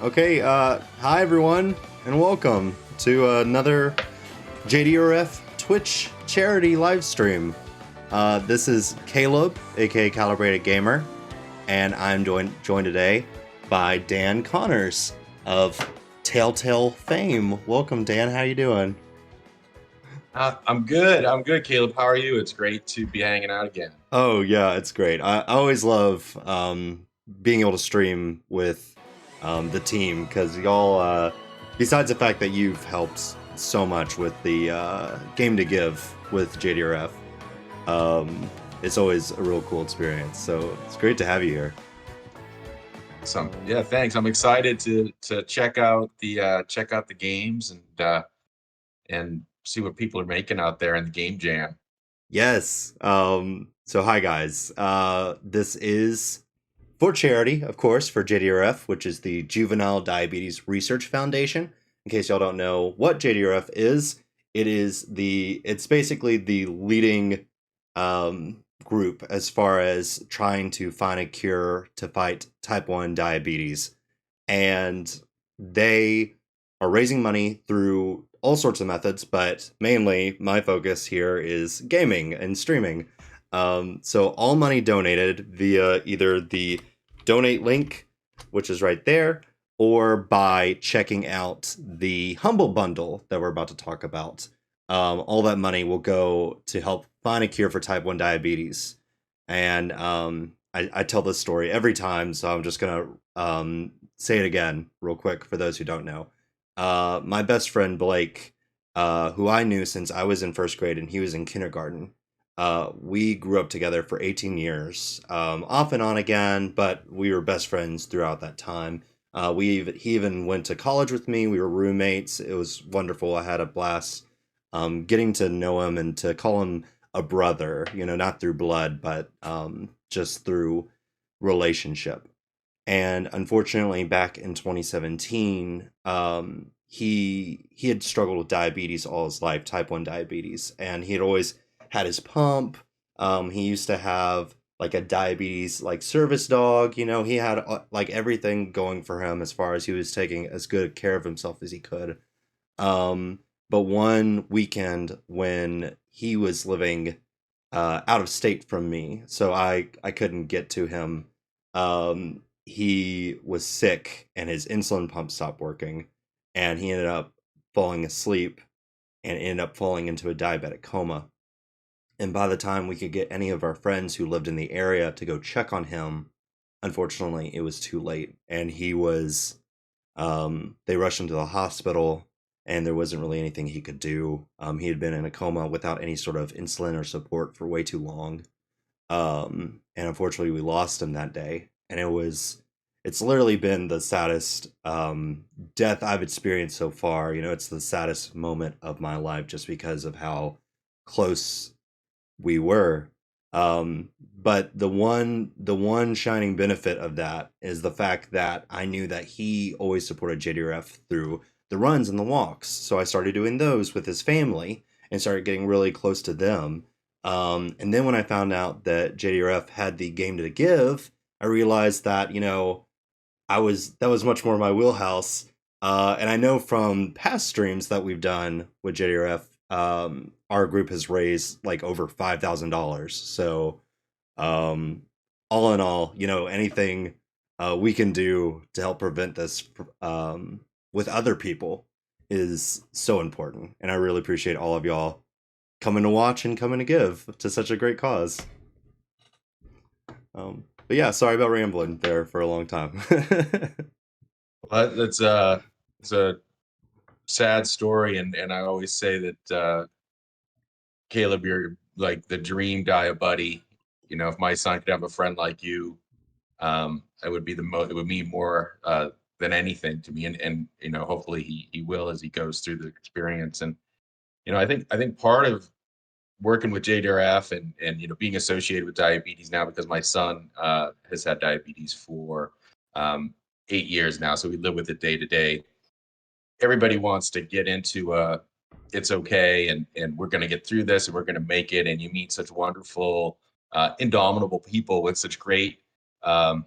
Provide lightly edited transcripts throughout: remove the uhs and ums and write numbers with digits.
Okay, hi everyone, and welcome to another JDRF Twitch charity live stream. This is Caleb, aka Calebrated Gamer, and I'm joined today by Dan Connors of Telltale fame. Welcome, Dan. How you doing? I'm good. I'm good, Caleb. How are you? It's great to be hanging out again. Oh yeah, it's great. I always love being able to stream with the team because y'all, besides the fact that you've helped so much with the game to give with JDRF, it's always a real cool experience. So it's great to have you here. Yeah, thanks. I'm excited to check out the games and see what people are making out there in the game jam. Yes. So hi guys. This is for charity, of course, for JDRF, which is the Juvenile Diabetes Research Foundation. In case y'all don't know what JDRF is, it's basically the leading group as far as trying to find a cure to fight type 1 diabetes. And they are raising money through all sorts of methods, but mainly my focus here is gaming and streaming. So all money donated via either the donate link, which is right there, or by checking out the Humble Bundle that we're about to talk about. All that money will go to help find a cure for type 1 diabetes. And I tell this story every time, so I'm just going to say it again real quick for those who don't know. My best friend Blake, who I knew since I was in first grade and he was in kindergarten, we grew up together for 18 years, off and on again, but we were best friends throughout that time. He even went to college with me. We were roommates. It was wonderful. I had a blast getting to know him and to call him a brother, not through blood, but just through relationship. And unfortunately, back in 2017, he had struggled with diabetes all his life, type 1 diabetes, and he had always had his pump. He used to have like a diabetes like service dog. He had like everything going for him as far as he was taking as good care of himself as he could. But one weekend when he was living out of state from me, so I couldn't get to him. He was sick and his insulin pump stopped working, and he ended up falling asleep and ended up falling into a diabetic coma. And by the time we could get any of our friends who lived in the area to go check on him, unfortunately, it was too late. And they rushed him to the hospital, and there wasn't really anything he could do. He had been in a coma without any sort of insulin or support for way too long. And unfortunately, we lost him that day. And it's literally been the saddest death I've experienced so far. It's the saddest moment of my life just because of how close we were. But the one shining benefit of that is the fact that I knew that he always supported JDRF through the runs and the walks. So I started doing those with his family and started getting really close to them. And then when I found out that JDRF had the game to give, I realized that that was much more my wheelhouse. And I know from past streams that we've done with JDRF, our group has raised like over $5,000. So, um, all in all, anything we can do to help prevent this with other people is so important. And I really appreciate all of y'all coming to watch and coming to give to such a great cause. But yeah, sorry about rambling there for a long time. It's a sad story, and I always say that Caleb, you're like the dream guy buddy. If my son could have a friend like you, it would mean more than anything to me, and hopefully he will as he goes through the experience. And I think part of working with JDRF and being associated with diabetes now, because my son has had diabetes for 8 years now, so we live with it day to day. Everybody wants to get into it's okay, and we're going to get through this, and we're going to make it. And you meet such wonderful, indomitable people with such great um,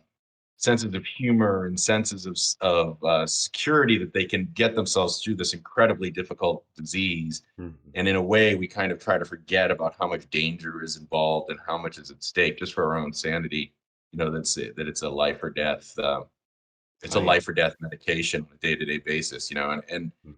senses of humor and senses of security that they can get themselves through this incredibly difficult disease. Mhm. And in a way, we kind of try to forget about how much danger is involved and how much is at stake just for our own sanity. That's it, that it's a life or death. It's a Right. life or death medication on a day-to-day basis. And Mhm.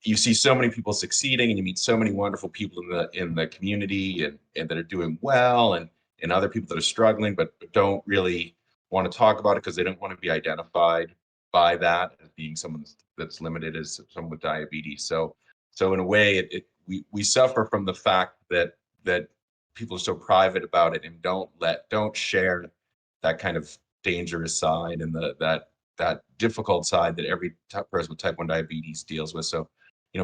you see so many people succeeding, and you meet so many wonderful people in the community, and that are doing well, and other people that are struggling but don't really want to talk about it because they don't want to be identified by that as being someone that's limited, as someone with diabetes. So in a way, we suffer from the fact that people are so private about it and don't share that kind of dangerous side, and that difficult side that every person with type 1 diabetes deals with. So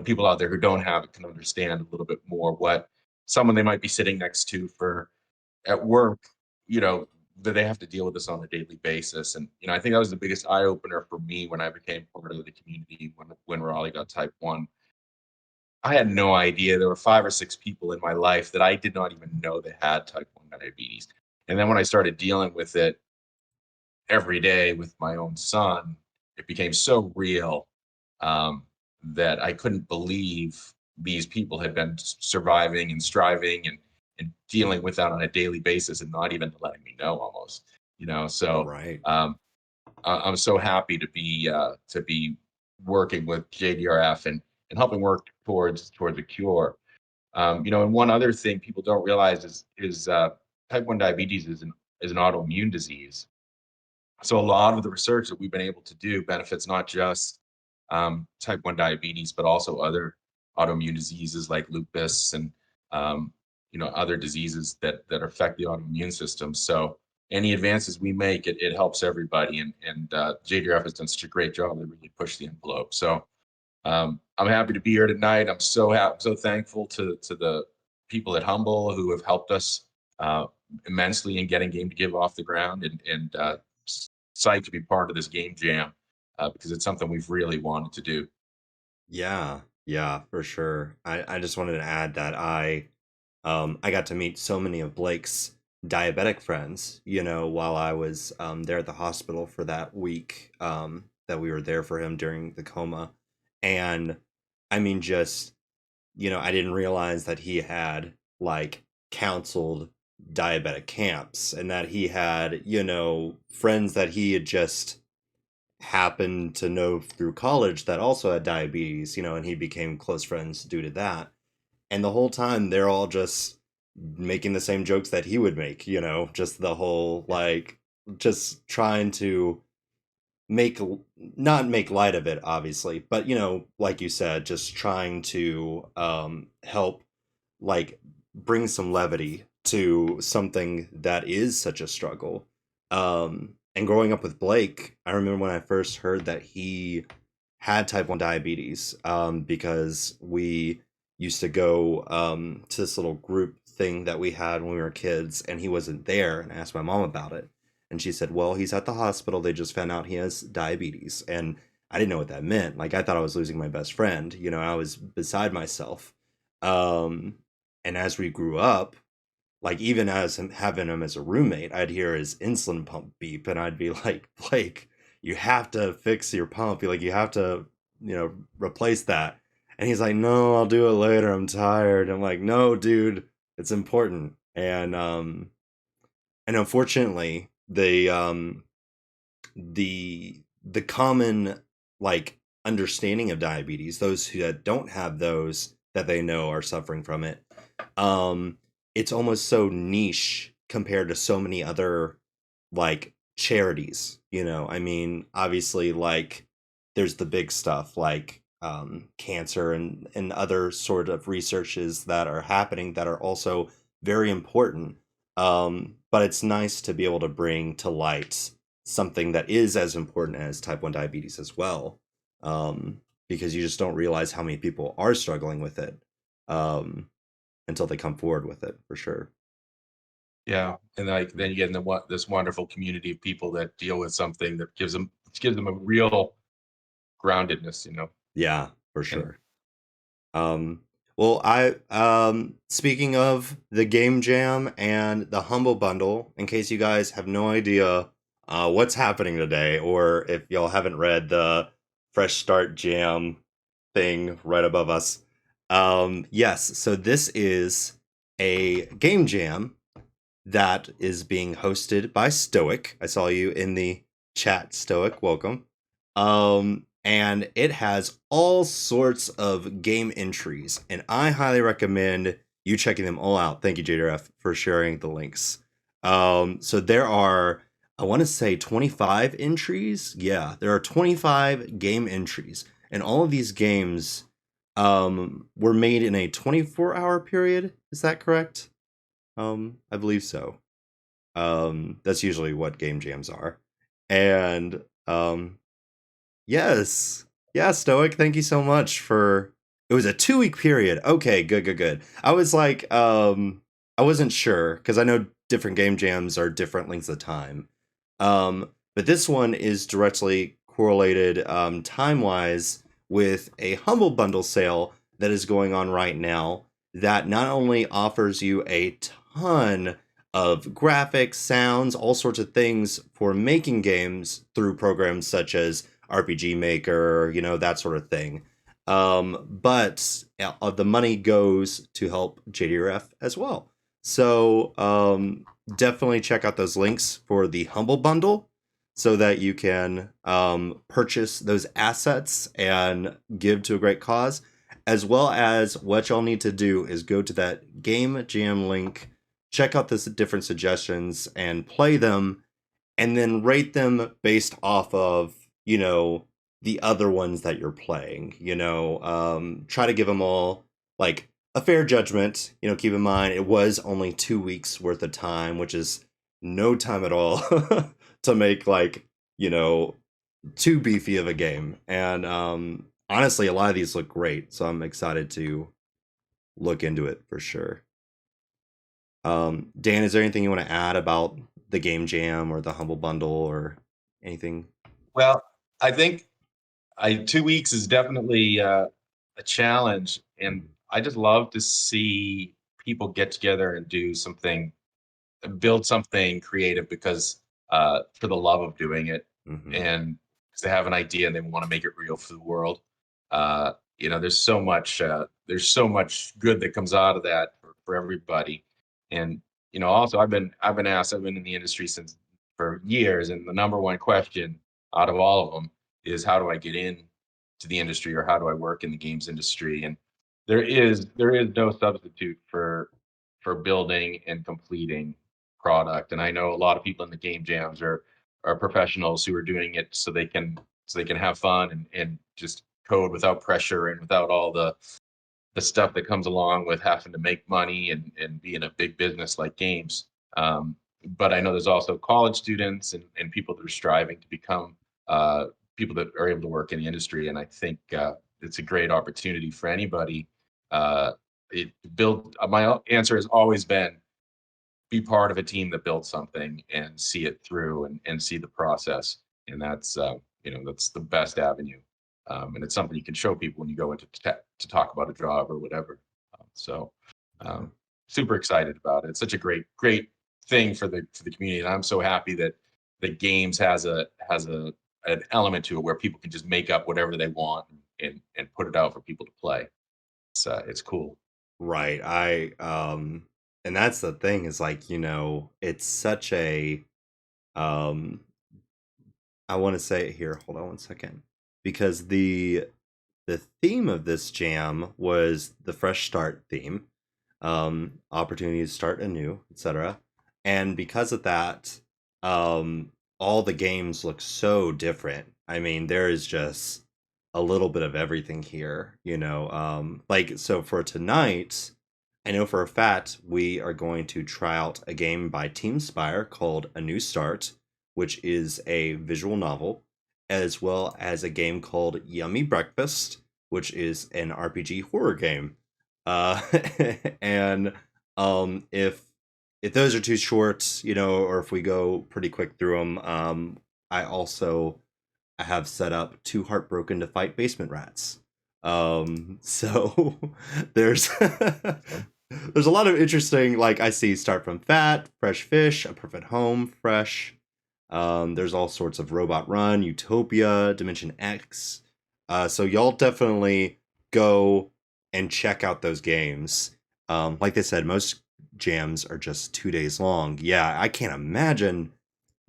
people out there who don't have it can understand a little bit more what someone they might be sitting next to for at work, you know, that they have to deal with this on a daily basis. And I think that was the biggest eye opener for me when I became part of the community when Raleigh got type 1. I had no idea there were 5 or 6 people in my life that I did not even know they had type 1 diabetes. And then when I started dealing with it every day with my own son, it became so real, um, that I couldn't believe these people had been surviving and striving and dealing with that on a daily basis and not even letting me know almost. So Right. um, I'm so happy to be working with JDRF and helping work towards a cure. And one other thing people don't realize is type 1 diabetes is an autoimmune disease. So a lot of the research that we've been able to do benefits not just type 1 diabetes, but also other autoimmune diseases like lupus and um, other diseases that affect the autoimmune system. So any advances we make, it helps everybody. And JDRF has done such a great job. They really push the envelope. So I'm happy to be here tonight. I'm so happy, so thankful to the people at Humble who have helped us uh, immensely in getting Game to Give off the ground, and psyched to be part of this game jam, because it's something we've really wanted to do. Yeah, yeah, for sure. I just wanted to add that I got to meet so many of Blake's diabetic friends, while I was there at the hospital for that week that we were there for him during the coma. And I mean, just, I didn't realize that he had like counseled diabetic camps and that he had, friends that he had just happened to know through college that also had diabetes, and he became close friends due to that. And the whole time they're all just making the same jokes that he would make, just the whole like just trying to make not make light of it obviously, but like you said, just trying to help like bring some levity to something that is such a struggle. And growing up with Blake, I remember when I first heard that he had type 1 diabetes, because we used to go to this little group thing that we had when we were kids, and he wasn't there. And I asked my mom about it. And she said, well, he's at the hospital. They just found out he has diabetes. And I didn't know what that meant. Like, I thought I was losing my best friend. I was beside myself. Um, and as we grew up, like even as having him as a roommate, I'd hear his insulin pump beep, and I'd be like, Blake, you have to fix your pump. Like you have to, replace that. And he's like, no, I'll do it later. I'm tired. I'm like, no, dude, it's important. And unfortunately, the common like understanding of diabetes, those who don't have those that they know are suffering from it, um it's almost so niche compared to so many other like charities. I mean, obviously, like there's the big stuff like cancer and other sort of researches that are happening that are also very important. But it's nice to be able to bring to light something that is as important as type 1 diabetes as well, um, because you just don't realize how many people are struggling with it, um, until they come forward with it, for sure. Yeah, and like then you get in this wonderful community of people that deal with something that gives them a real groundedness, Yeah, for and sure. Um, well, I speaking of the game jam and the humble bundle, in case you guys have no idea, what's happening today, or if y'all haven't read the Fresh Start Jam thing right above us. Yes, so this is a game jam that is being hosted by Stoic. I saw you in the chat, Stoic. Welcome. And it has all sorts of game entries, and I highly recommend you checking them all out. Thank you, JDRF, for sharing the links. So there are, I want to say 25 entries. Yeah, there are 25 game entries, and all of these games were made in a 24-hour period. Is that correct? I believe so. That's usually what game jams are. And yes. Yeah, Stoic, thank you so much for it was a 2 week period. Okay, good, good, good. I was like, I wasn't sure, because I know different game jams are different lengths of time. But this one is directly correlated time-wise with a Humble Bundle sale that is going on right now that not only offers you a ton of graphics, sounds, all sorts of things for making games through programs such as RPG Maker, that sort of thing. But the money goes to help JDRF as well. So definitely check out those links for the Humble Bundle so that you can purchase those assets and give to a great cause. As well as what y'all need to do is go to that Game Jam link, check out the different suggestions, and play them, and then rate them based off of, the other ones that you're playing. Try to give them all like a fair judgment. Keep in mind it was only 2 weeks worth of time, which is no time at all to make like, too beefy of a game. And honestly, a lot of these look great, so I'm excited to look into it for sure. Dan, is there anything you want to add about the game jam or the Humble Bundle or anything? Well, I think 2 weeks is definitely a challenge, and I just love to see people get together and do something, build something creative because for the love of doing it, Mm-hmm. and because they have an idea and they want to make it real for the world. There's so much good that comes out of that for everybody. And also I've been asked, I've been in the industry since for years, and the number one question out of all of them is, how do I get in to the industry, or how do I work in the games industry? And there is no substitute for building and completing product. And I know a lot of people in the game jams are professionals who are doing it so they can have fun and just code without pressure and without all the stuff that comes along with having to make money and be in a big business like games. But I know there's also college students and people that are striving to become people that are able to work in the industry. And I think it's a great opportunity for anybody. My answer has always been, be part of a team that builds something and see it through and see the process. And that's the best avenue. And it's something you can show people when you go into to talk about a job or whatever. So Yeah. um, super excited about it. It's such a great thing for the community, and I'm so happy that the games has an element to it where people can just make up whatever they want and put it out for people to play. It's cool. Right. And that's the thing is like, it's such a um I want to say it here. Hold on one second. Because the theme of this jam was the fresh start theme, opportunity to start anew, etc. And because of that, all the games look so different. I mean, there is just a little bit of everything here, like so for tonight, I know for a fact we are going to try out a game by Team Spire called A New Start, which is a visual novel, as well as a game called Yummy Breakfast, which is an RPG horror game. Uh, and if those are too short, or if we go pretty quick through them, I have set up Too Heartbroken to Fight Basement Rats. So there's there's a lot of interesting, like I see Start from Fat, Fresh Fish, A Perfect Home, Fresh, There's all sorts of Robot Run, Utopia, Dimension X. So y'all definitely go and check out those games. Like they said, most jams are just 2 days long. Yeah, I can't imagine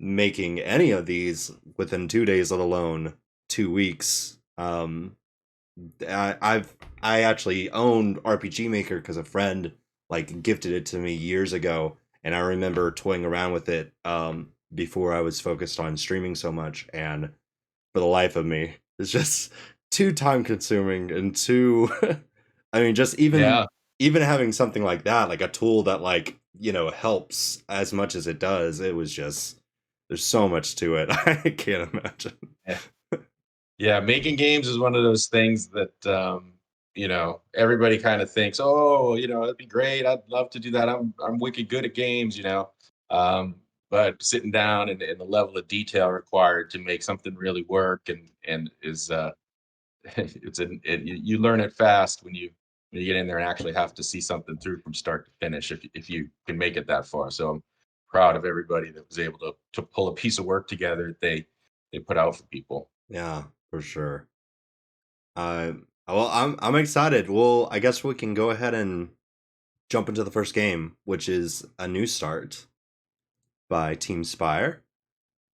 making any of these within 2 days, let alone 2 weeks. I actually owned RPG Maker because a friend like gifted it to me years ago, and I remember toying around with it before I was focused on streaming so much, and for the life of me, it's just too time consuming and too. I mean, just Yeah. even having something like that, like a tool that like helps as much as it does, it was just there's so much to it. I can't imagine. Yeah. Yeah, making games is one of those things that everybody kind of thinks, "Oh, it'd be great. I'd love to do that. I'm wicked good at games." Um, but sitting down and the level of detail required to make something really work and is you learn it fast when you get in there and actually have to see something through from start to finish if you can make it that far. So I'm proud of everybody that was able to pull a piece of work together that they put out for people. Yeah, for sure. Well, I'm excited. Well, I guess we can go ahead and jump into the first game, which is A New Start by Team Spire.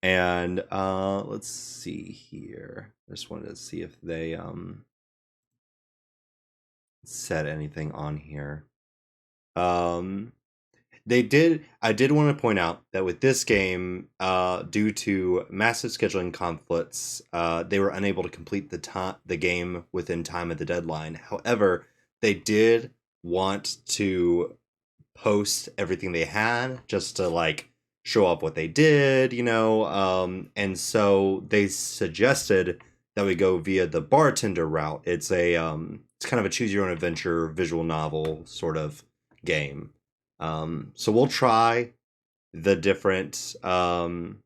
And let's see here. I just wanted to see if they said anything on here. Um They did. I did want to point out that with this game, due to massive scheduling conflicts, they were unable to complete the game within time of the deadline. However, they did want to post everything they had just to like show up what they did, and so they suggested that we go via the bartender route. It's kind of a choose your own adventure visual novel sort of game. So the different um,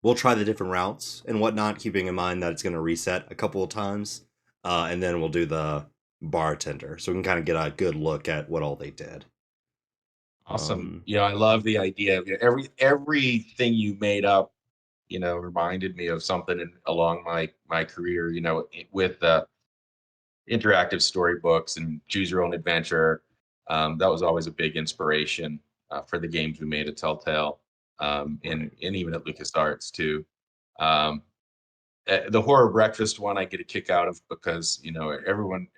we'll try the different routes and whatnot, keeping in mind that it's going to reset a couple of times, and then we'll do the bartender, so we can kind of get a good look at what all they did. Awesome. Um, I love the idea of everything you made up, reminded me of something along my career, with interactive storybooks and choose your own adventure. That was always a big inspiration for the games we made at Telltale, and right. even at LucasArts too. Um, the horror breakfast one I get a kick out of because everyone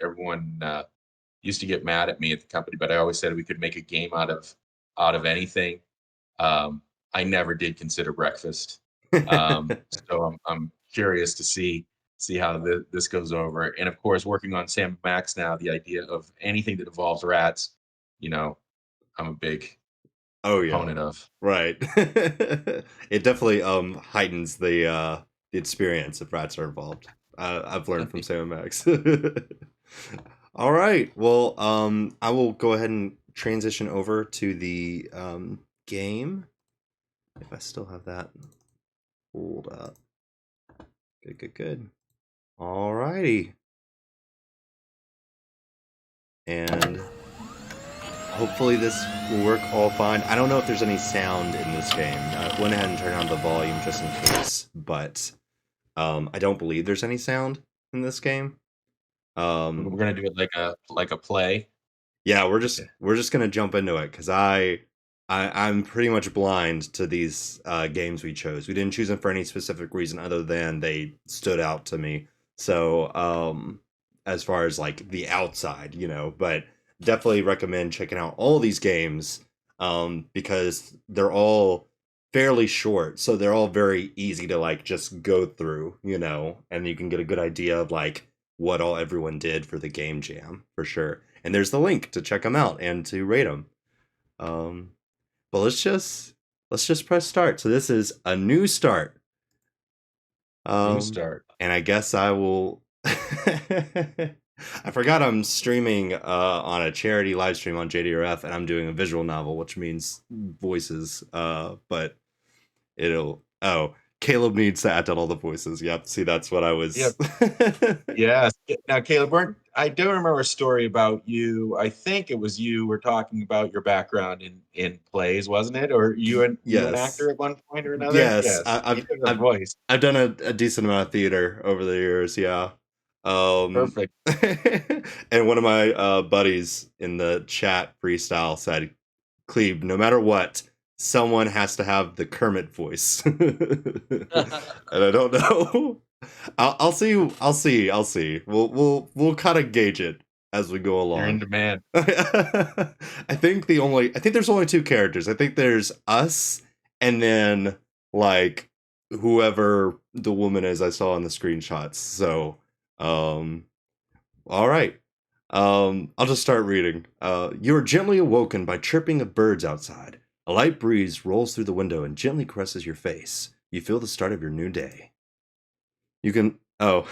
used to get mad at me at the company, but I always said we could make a game out of anything. Um, I never did consider breakfast, so I'm curious to see how this goes over. And of course, working on Sam Max now, the idea of anything that involves rats, you know, I'm a big Oh yeah, proponent of. right. It definitely heightens the experience if rats are involved. I've learned from Sam and Max. All right. Well, I will go ahead and transition over to the game if I still have that pulled up. Good, good, good. All righty. And hopefully this will work all fine. I don't know if there's any sound in this game. I went ahead and turned on the volume just in case, but I don't believe there's any sound in this game. We're Um, gonna do it like a play. yeah, we're Yeah. just gonna jump into it because I'm pretty much blind to these games we chose. We didn't choose them for any specific reason other than they stood out to me. So as far as like the outside, but definitely recommend checking out all these games because they're all fairly short, so they're all very easy to like just go through, and you can get a good idea of like what all everyone did for the game jam for sure. And there's the link to check them out and to rate them. Um, but let's just press start. So this is A New Start. New Um, start. and I guess I will. I forgot I'm streaming on a charity live stream on JDRF, and I'm doing a visual novel, which means voices. But it'll. Oh, Caleb needs to act out all the voices. Yep. See, that's what I Yeah, was. yes. Now, Caleb, I do remember a story about you. I think it was you were talking about your background in plays, wasn't it? Or you an Yes. actor at one point or another? Yes. Yes, you did a I've voice. I've done a decent amount of theater over the years. Yeah. Um, Perfect. and one of my buddies in the chat freestyle said, "Cleve, no matter what, someone has to have the Kermit voice." And I don't know. I'll see. I'll see. I'll see. We'll kind of gauge it as we go You're in along. demand. I think there's only two characters. I think there's us and then like whoever the woman is I saw in the screenshots. So, um all right. I'll just start reading. You are gently awoken by chirping of birds outside. A light breeze rolls through the window and gently caresses your face. You feel the start of your new day. You can. Oh.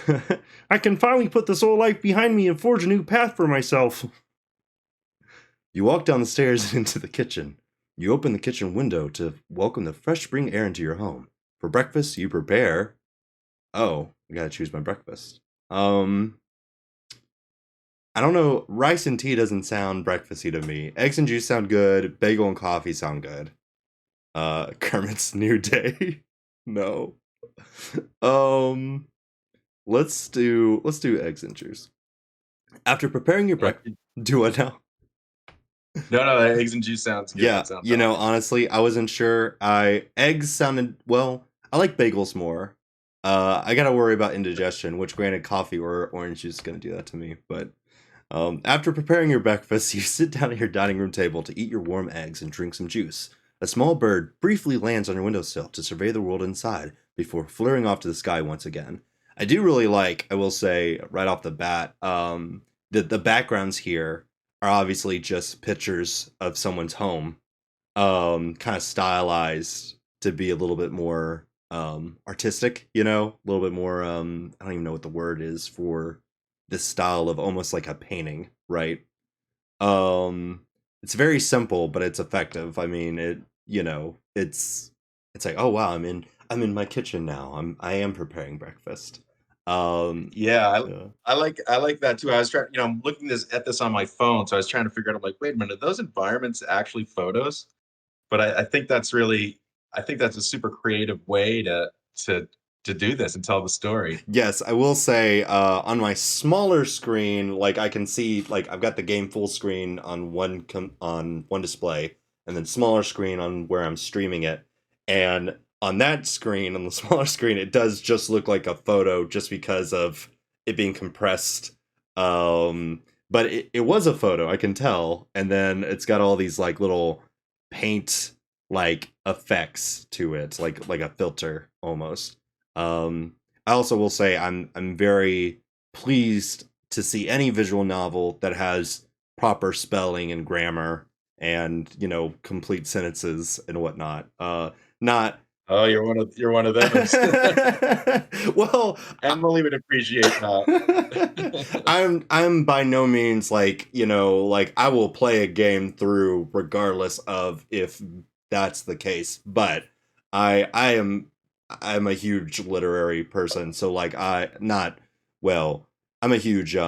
I can finally put this old life behind me and forge a new path for myself. You walk down the stairs and into the kitchen. You open the kitchen window to welcome the fresh spring air into your home. For breakfast, you prepare. Oh, I gotta choose my breakfast. I don't know. Rice and tea doesn't sound breakfasty to me. Eggs and juice sound good. Bagel and coffee sound good. Kermit's New Day. No. Um, let's do eggs and juice. After preparing your breakfast, do what now? No, eggs and juice sounds good. Yeah, That sounds you know, awesome. honestly, I wasn't sure. I eggs sounded well. I like bagels more. I gotta worry about indigestion, which granted, coffee or orange juice is gonna do that to me. But after preparing your breakfast, you sit down at your dining room table to eat your warm eggs and drink some juice. A small bird briefly lands on your windowsill to survey the world inside before fluttering off to the sky once again. I do really like, I will say right off the bat, the backgrounds here are obviously just pictures of someone's home, kind of stylized to be a little bit more artistic, you know, a little bit more I don't even know what the word is for this style of almost like a painting, right? Um it's very simple, but it's effective. I mean, it, you know, it's like, oh wow, I'm in my kitchen now. I am preparing breakfast. Um Yeah, yeah. I like that too. I was trying, I'm looking this at this on my phone, so I was trying to figure out. I'm like, wait a minute, are those environments actually photos? But I think that's really, I think that's a super creative way to to do this and tell the story. Yes, I will say on my smaller screen, like I can see, like I've got the game full screen on on one display, and then smaller screen on where I'm streaming it. And on that screen, on the smaller screen, it does just look like a photo, just because of it being compressed. But it was a photo, I can tell. And then it's got all these like little paint like effects to it, like a filter almost. Um, I also will say I'm very pleased to see any visual novel that has proper spelling and grammar and, you know, complete sentences and whatnot. Not Oh, you're one of those. well, Emily would appreciate that. I'm by no means like, you know, like I will play a game through regardless of if that's the case, but I'm a huge literary person, so like I not well, I'm a huge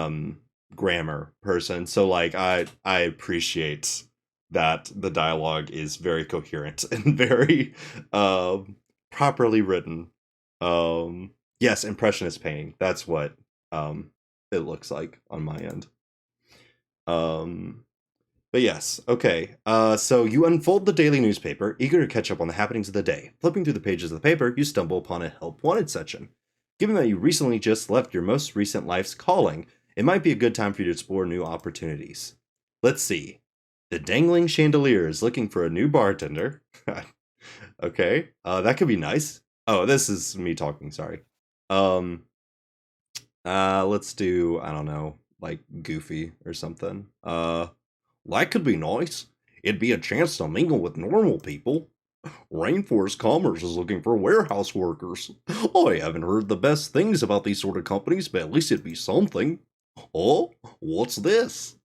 grammar person, so like I appreciate that the dialogue is very coherent and very properly written. Yes, impressionist painting. That's what um it looks like on my end. Um but yes, okay. So you unfold the daily newspaper, eager to catch up on the happenings of the day. Flipping through the pages of the paper, you stumble upon a help wanted section. Given that you recently just left your most recent life's calling, it might be a good time for you to explore new opportunities. Let's see. The dangling chandelier is looking for a new bartender. Okay, that could be nice. Oh, this is me talking. Sorry. Um, let's do, I don't know, like Goofy or something. That could be nice. It'd be a chance to mingle with normal people. Rainforest Commerce is looking for warehouse workers. I haven't heard the best things about these sort of companies, but at least it'd be something. Oh, what's this?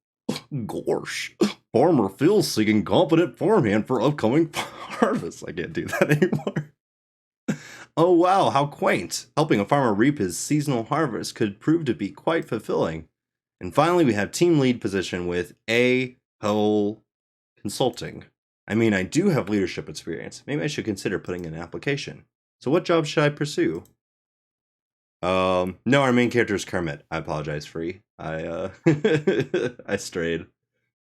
Gosh, Farmer Phil's seeking competent farmhand for upcoming harvest. I can't do that anymore. Oh wow, how quaint! Helping a farmer reap his seasonal harvest could prove to be quite fulfilling. And finally, we have team lead position with A. Whole Consulting. I mean, I do have leadership experience. Maybe I should consider putting in an application. So, what job should I pursue? No, our main character is Kermit. I apologize, Free. I strayed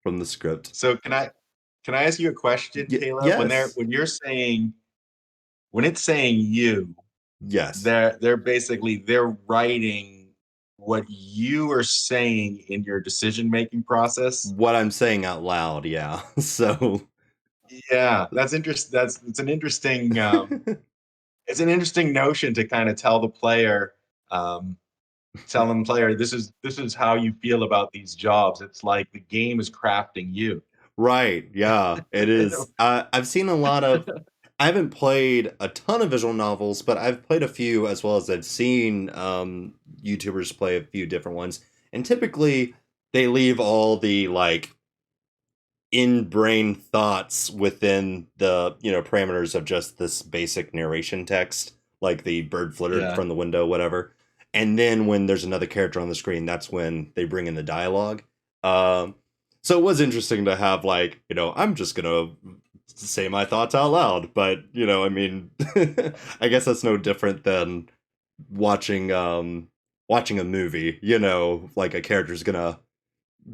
from the script. So can I ask you a question, Caleb? Yes, When it's saying you, yes. they're writing what you are saying in your decision making process. What I'm saying out loud, yeah. So, Yeah, that's interest. That's it's an interesting notion to kind of um, tell them player this is how you feel about these jobs. It's like the game is crafting you. right, yeah, it is. I've seen a lot of. I haven't played a ton of visual novels, but I've played a few as well as I've seen YouTubers play a few different ones. And typically, they leave all the like in-brain thoughts within the parameters of just this basic narration text, like the bird flittered Yeah, from the window, whatever. And then when there's another character on the screen, that's when they bring in the dialogue. Um, so it was interesting to have like I'm just gonna say my thoughts out loud, but I mean, I guess that's no different than watching watching a movie. Like a character's gonna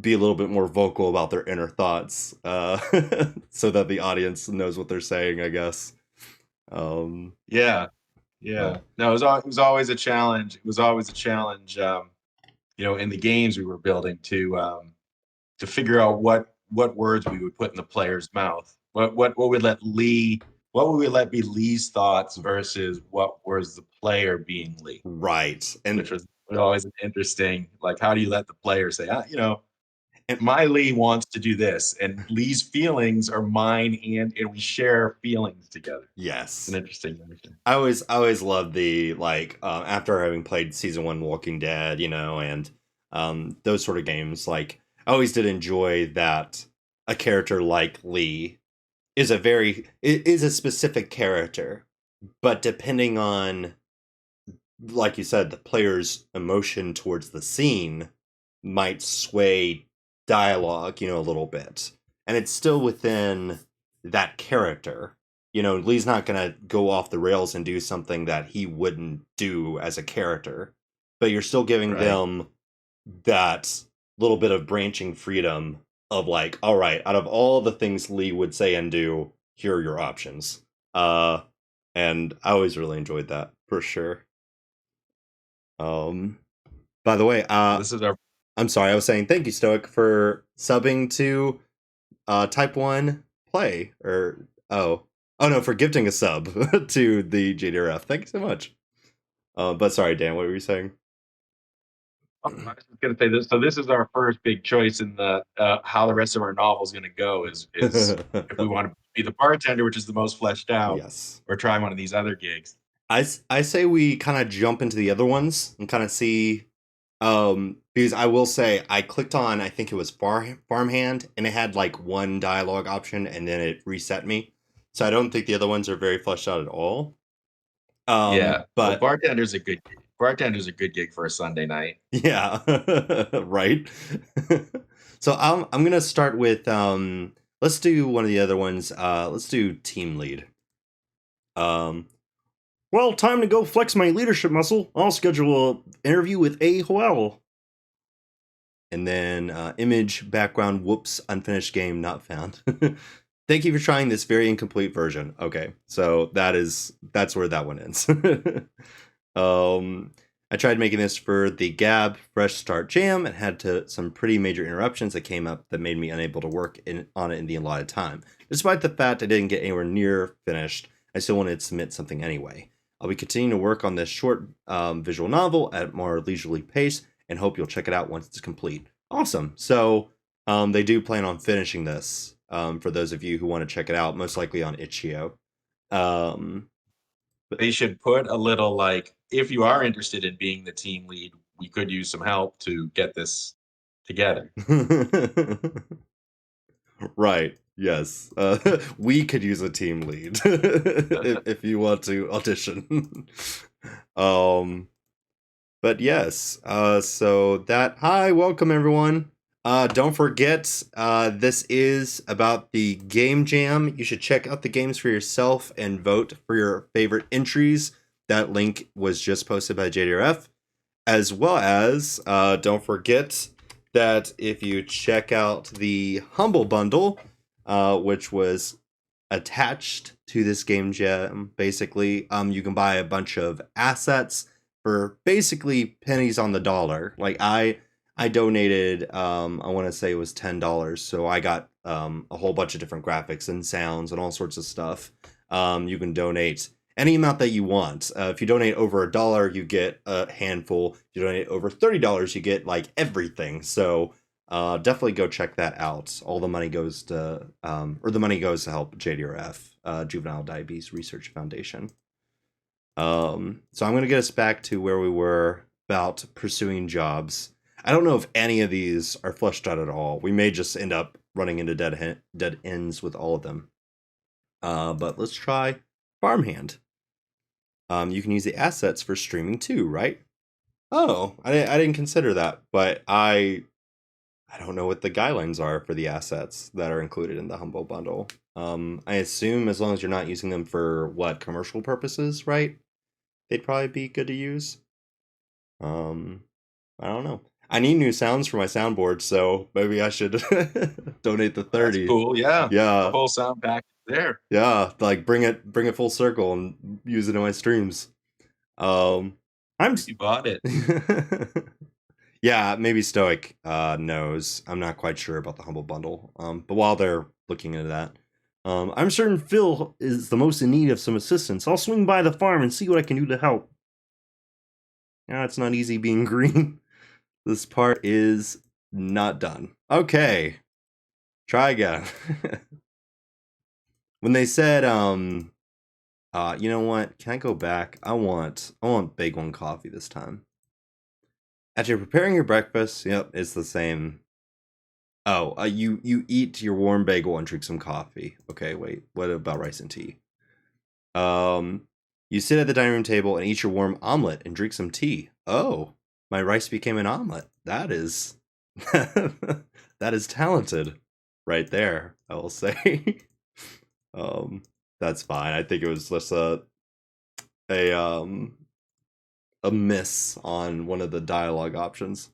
be a little bit more vocal about their inner thoughts, so that the audience knows what they're saying, I guess. Um, yeah, but yeah. No, it was always a challenge. It was always a challenge. In the games we were building to figure out what words we would put in the player's mouth. What would let Lee what would we let be Lee's thoughts versus what was the player being Lee, right, which was always an interesting, like, how do you let the player say, and my Lee wants to do this, and Lee's feelings are mine, and we share feelings together. It's an yes, interesting notion. I always loved the like after having played season one Walking Dead, and those sort of games. Like I always did enjoy that a character like Lee is a specific character, but depending on, like you said, the player's emotion towards the scene might sway dialogue, a little bit. And it's still within that character. Lee's not going to go off the rails and do something that he wouldn't do as a character, but you're still giving Right. them that little bit of branching freedom of like, all right, out of all the things Lee would say and do, here are your options. Uh, and I always really enjoyed that for sure. Um, by the way, This is our I'm sorry, I was saying thank you, Stoic, for subbing to Type One Play, or oh no, for gifting a sub to the JDRF. Thank you so much. But sorry, Dan, what were you saying? I was just gonna say this. So this is our first big choice in the how the rest of our novel is gonna go. Is if we want to be the bartender, which is the most fleshed out, Yes. or try one of these other gigs. I say we kind of jump into the other ones and kind of see, because I will say I clicked on, I think it was farmhand, and it had like one dialogue option and then it reset me, so I don't think the other ones are very fleshed out at all. Yeah. Well, But bartender's a good gig for a Sunday night. yeah, right. So I'm gonna start with let's do one of the other ones. Let's do team lead. um well, time to go flex my leadership muscle. I'll schedule an interview with A. Hoel. And then image background, whoops, unfinished game not found. Thank you for trying this very incomplete version. Okay, so that's where that one ends. um, I tried making this for the Gab Fresh Start Jam and had some pretty major interruptions that came up that made me unable to work on it in the allotted time. Despite the fact I didn't get anywhere near finished, I still wanted to submit something anyway. I'll be continuing to work on this short visual novel at more leisurely pace and hope you'll check it out once it's complete. Awesome. So they do plan on finishing this, for those of you who want to check it out, most likely on itch.io. Um, They should put a little, like, if you are interested in being the team lead, we could use some help to get this together. right. Yes. We could use a team lead if you want to audition. um, but yes. So that hi, welcome everyone. Don't forget, this is about the game jam. You should check out the games for yourself and vote for your favorite entries. That link was just posted by JDRF. As well as, don't forget that if you check out the Humble Bundle, which was attached to this game jam, basically, you can buy a bunch of assets for basically pennies on the dollar. Like I donated, I want to say it was $10, so I got a whole bunch of different graphics and sounds and all sorts of stuff. You can donate any amount that you want. If you donate over $1, you get a handful. If you donate over $30, you get like everything. So definitely go check that out. All the money goes to, or the money goes to help JDRF, Juvenile Diabetes Research Foundation. So I'm going to get us back to where we were about pursuing jobs. I don't know if any of these are fleshed out at all. We may just end up running into dead ends with all of them. But let's try farmhand. You can use the assets for streaming too, right? Oh, I didn't consider that, but I don't know what the guidelines are for the assets that are included in the Humble Bundle. I assume as long as you're not using them for what commercial purposes, right? They'd probably be good to use. I don't know. I need new sounds for my soundboard, so maybe I should donate the That's 30. cool. Yeah. The Yeah, whole sound package there. yeah, like bring it full circle and use it in my streams. Um, I'm You bought it. yeah, maybe Stoic knows. I'm not quite sure about the Humble Bundle. But while they're looking into that, I'm certain Phil is the most in need of some assistance. I'll swing by the farm and see what I can do to help. Yeah, it's not easy being green. This part is not done. Okay, try again. When they said, you know what? Can I go back? I want Big One coffee this time. After preparing your breakfast, yep, it's the same. Oh, you eat your warm bagel and drink some coffee. Okay, wait. What about rice and tea? Um, you sit at the dining room table and eat your warm omelet and drink some tea. Oh, my rice became an omelet. That is that is talented, right there. I will say. um, that's fine. I think it was just a um a miss on one of the dialogue options.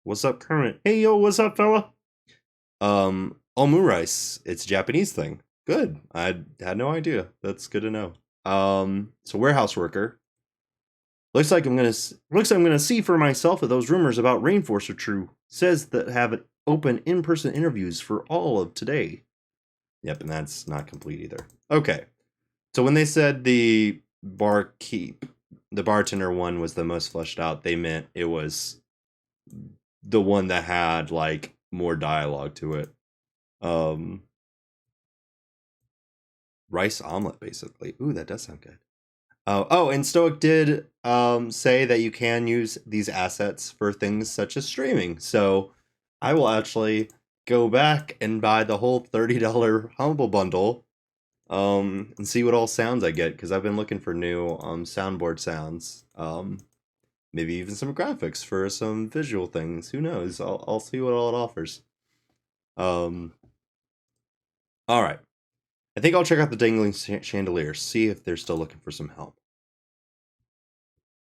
What's up, Kermit? Hey, yo, what's up, fella? Omu rice. It's a Japanese thing. Good. I had no idea. That's good to know. So warehouse worker. Looks like I'm gonna see for myself if those rumors about Rainforest are true. Says that have it open in-person interviews for all of today. Yep, and that's not complete either. Okay. So when they said the bartender one was the most fleshed out, they meant it was the one that had like more dialogue to it. Rice omelet, basically. Ooh, that does sound good. Oh, and Stoic did say that you can use these assets for things such as streaming. So I will actually go back and buy the whole $30 Humble Bundle and see what all sounds I get, because I've been looking for new soundboard sounds. Maybe even some graphics for some visual things. Who knows? I'll see what all it offers. Um, all right. I think I'll check out the dangling chandelier, see if they're still looking for some help.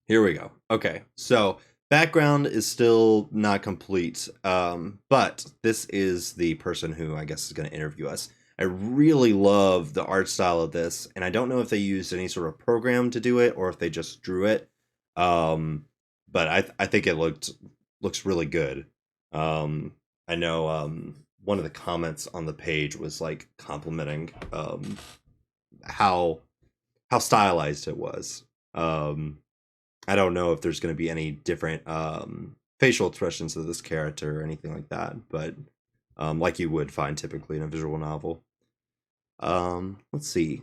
Here we go. Okay, so background is still not complete, but this is the person who I guess is going to interview us. I really love the art style of this, and I don't know if they used any sort of program to do it or if they just drew it. But I think it looks really good. I know one of the comments on the page was like complimenting how stylized it was. I don't know if there's going to be any different facial expressions of this character or anything like that, but like you would find typically in a visual novel. Let's see.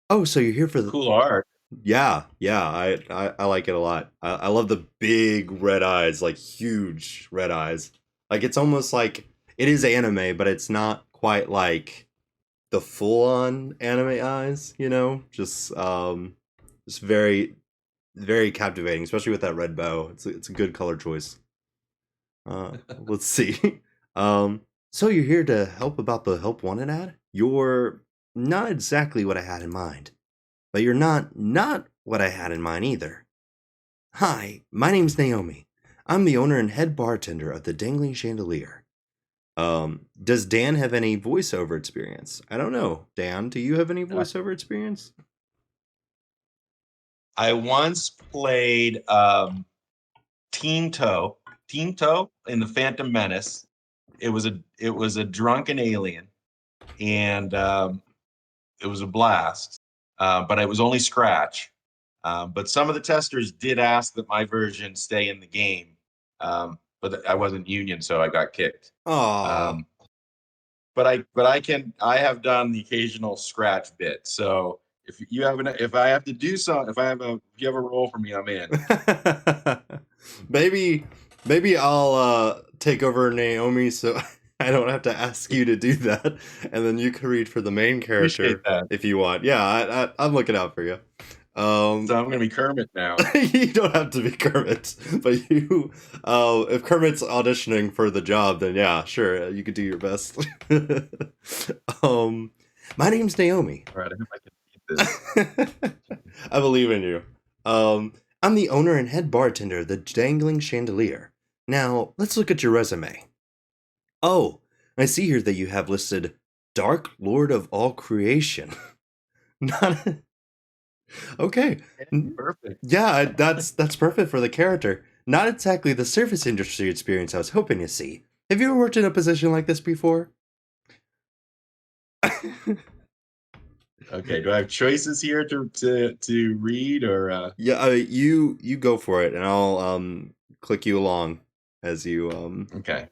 Oh, so you're here for the Cool art. yeah, yeah. I like it a lot. I love the big red eyes, like huge red eyes. Like it's almost like it is anime, but it's not quite like the full on anime eyes, you know? Just very very captivating, especially with that red bow. It's a good color choice. Let's see. Um, so you're here to help about the help wanted ad? You're not exactly what I had in mind, but you're not what I had in mind either. Hi, my name's Naomi. I'm the owner and head bartender of the Dangling Chandelier. Does Dan have any voiceover experience? I don't know. Dan, do you have any voiceover experience? I once played Team Toe in the Phantom Menace. It was a drunken alien, and it was a blast. But it was only Scratch. But some of the testers did ask that my version stay in the game. But I wasn't union, so I got kicked. Aw. Um, but I have done the occasional Scratch bit. So if you have a role for me, I'm in. maybe maybe I'll take over Naomi so I don't have to ask you to do that, and then you can read for the main Appreciate character that. if you want. Yeah, I'm looking out for you. So I'm gonna be Kermit now. You don't have to be Kermit, but if Kermit's auditioning for the job, then yeah, sure, you could do your best. um, my name's Naomi. All right, I hope I can beat this. I believe in you. I'm the owner and head bartender of the Dangling Chandelier. Now, let's look at your resume. Oh, I see here that you have listed Dark Lord of all creation. Not okay. Perfect. Yeah, that's perfect for the character. Not exactly the surface industry experience I was hoping to see. Have you ever worked in a position like this before? Okay, do I have choices here to read or Yeah, you go for it, and I'll click you along as you okay.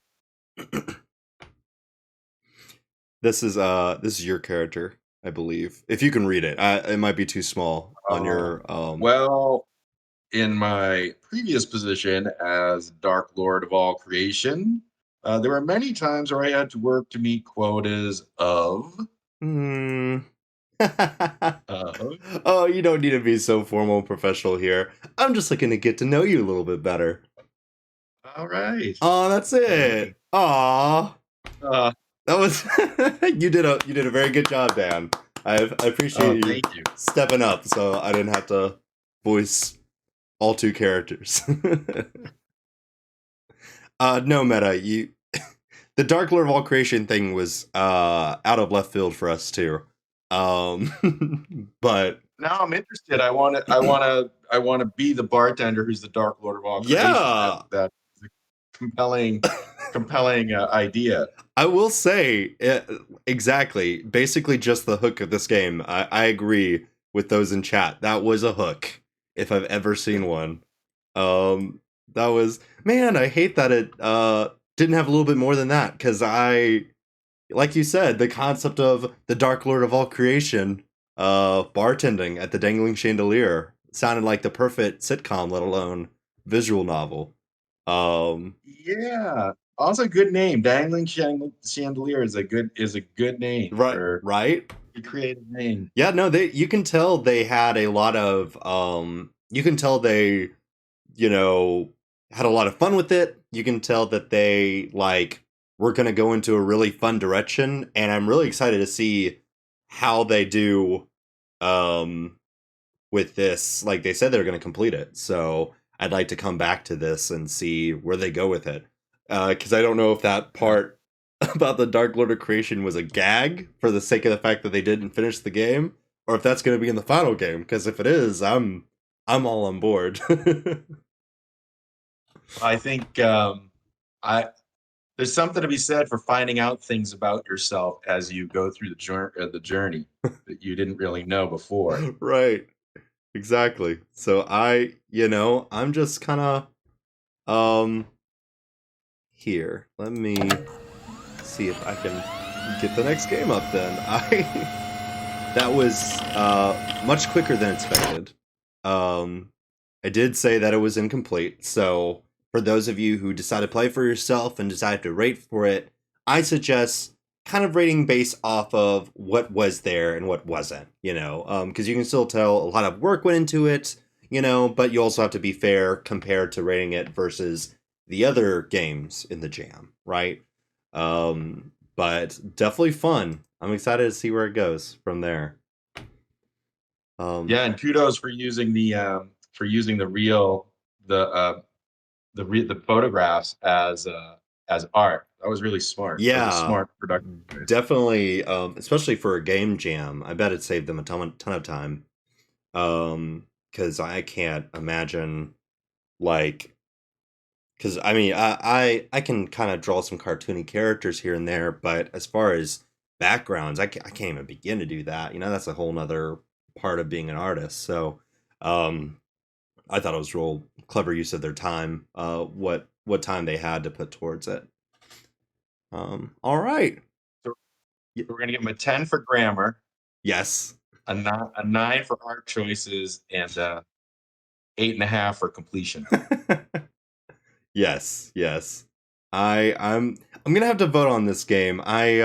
This is your character, I believe. If you can read it, it might be too small on your Well, in my previous position as Dark Lord of all creation, there were many times where I had to work to meet quotas of Hmm. uh, Oh, you don't need to be so formal and professional here. I'm just looking to get to know you a little bit better. all right. Oh, that's Thank you. it. Aw. Uh, That was you did a very good job, Dan. I appreciate you Thank you. stepping up so I didn't have to voice all two characters. No, Meta, the Dark Lord of all creation thing was out of left field for us too. But Now I'm interested. I want to be the bartender who's the Dark Lord of all creation. yeah, That's a compelling idea. I will say exactly, basically just the hook of this game. I agree with those in chat. That was a hook if I've ever seen one. That was man. I hate that it didn't have a little bit more than that because like you said, the concept of the Dark Lord of all creation, bartending at the Dangling Chandelier sounded like the perfect sitcom, let alone visual novel. Um, Yeah. Also, good name. Dangling Chandelier is a good name right, for right. a creative name. Yeah, no, they you can tell they had a lot of you can tell they, you know, had a lot of fun with it. You can tell that they like were going to go into a really fun direction, and I'm really excited to see how they do um with this. Like they said they're going to complete it. So, I'd like to come back to this and see where they go with it. Cuz I don't know if that Yeah. part about the Dark Lord of Creation was a gag for the sake of the fact that they didn't finish the game, or if that's going to be in the final game. Because if it is, I'm all on board. I think I there's something to be said for finding out things about yourself as you go through the journey that you didn't really know before. Right, exactly. So I'm just kind of um here. Let me see if I can get the next game up. Then I that was much quicker than expected. Um, I did say that it was incomplete, so for those of you who decide to play for yourself and decide to rate for it, I suggest kind of rating based off of what was there and what wasn't, because you can still tell a lot of work went into it, but you also have to be fair compared to rating it versus the other games in the jam, right? But definitely fun. I'm excited to see where it goes from there. Yeah, and kudos for using the the photographs as art. That was really smart. That was a Yeah, smart production choice. definitely, especially for a game jam. I bet it saved them a ton of time. Because I can't imagine, like, because I mean, I can kind of draw some cartoony characters here and there, but as far as backgrounds, I can't even begin to do that. That's a whole nother part of being an artist. So, um, I thought it was real clever use of their time. What time they had to put towards it. All right. So Y- we're gonna give them a 10 for grammar, yes. a nine for art choices, and 8.5 for completion. Yes, yes. I'm gonna have to vote on this game. I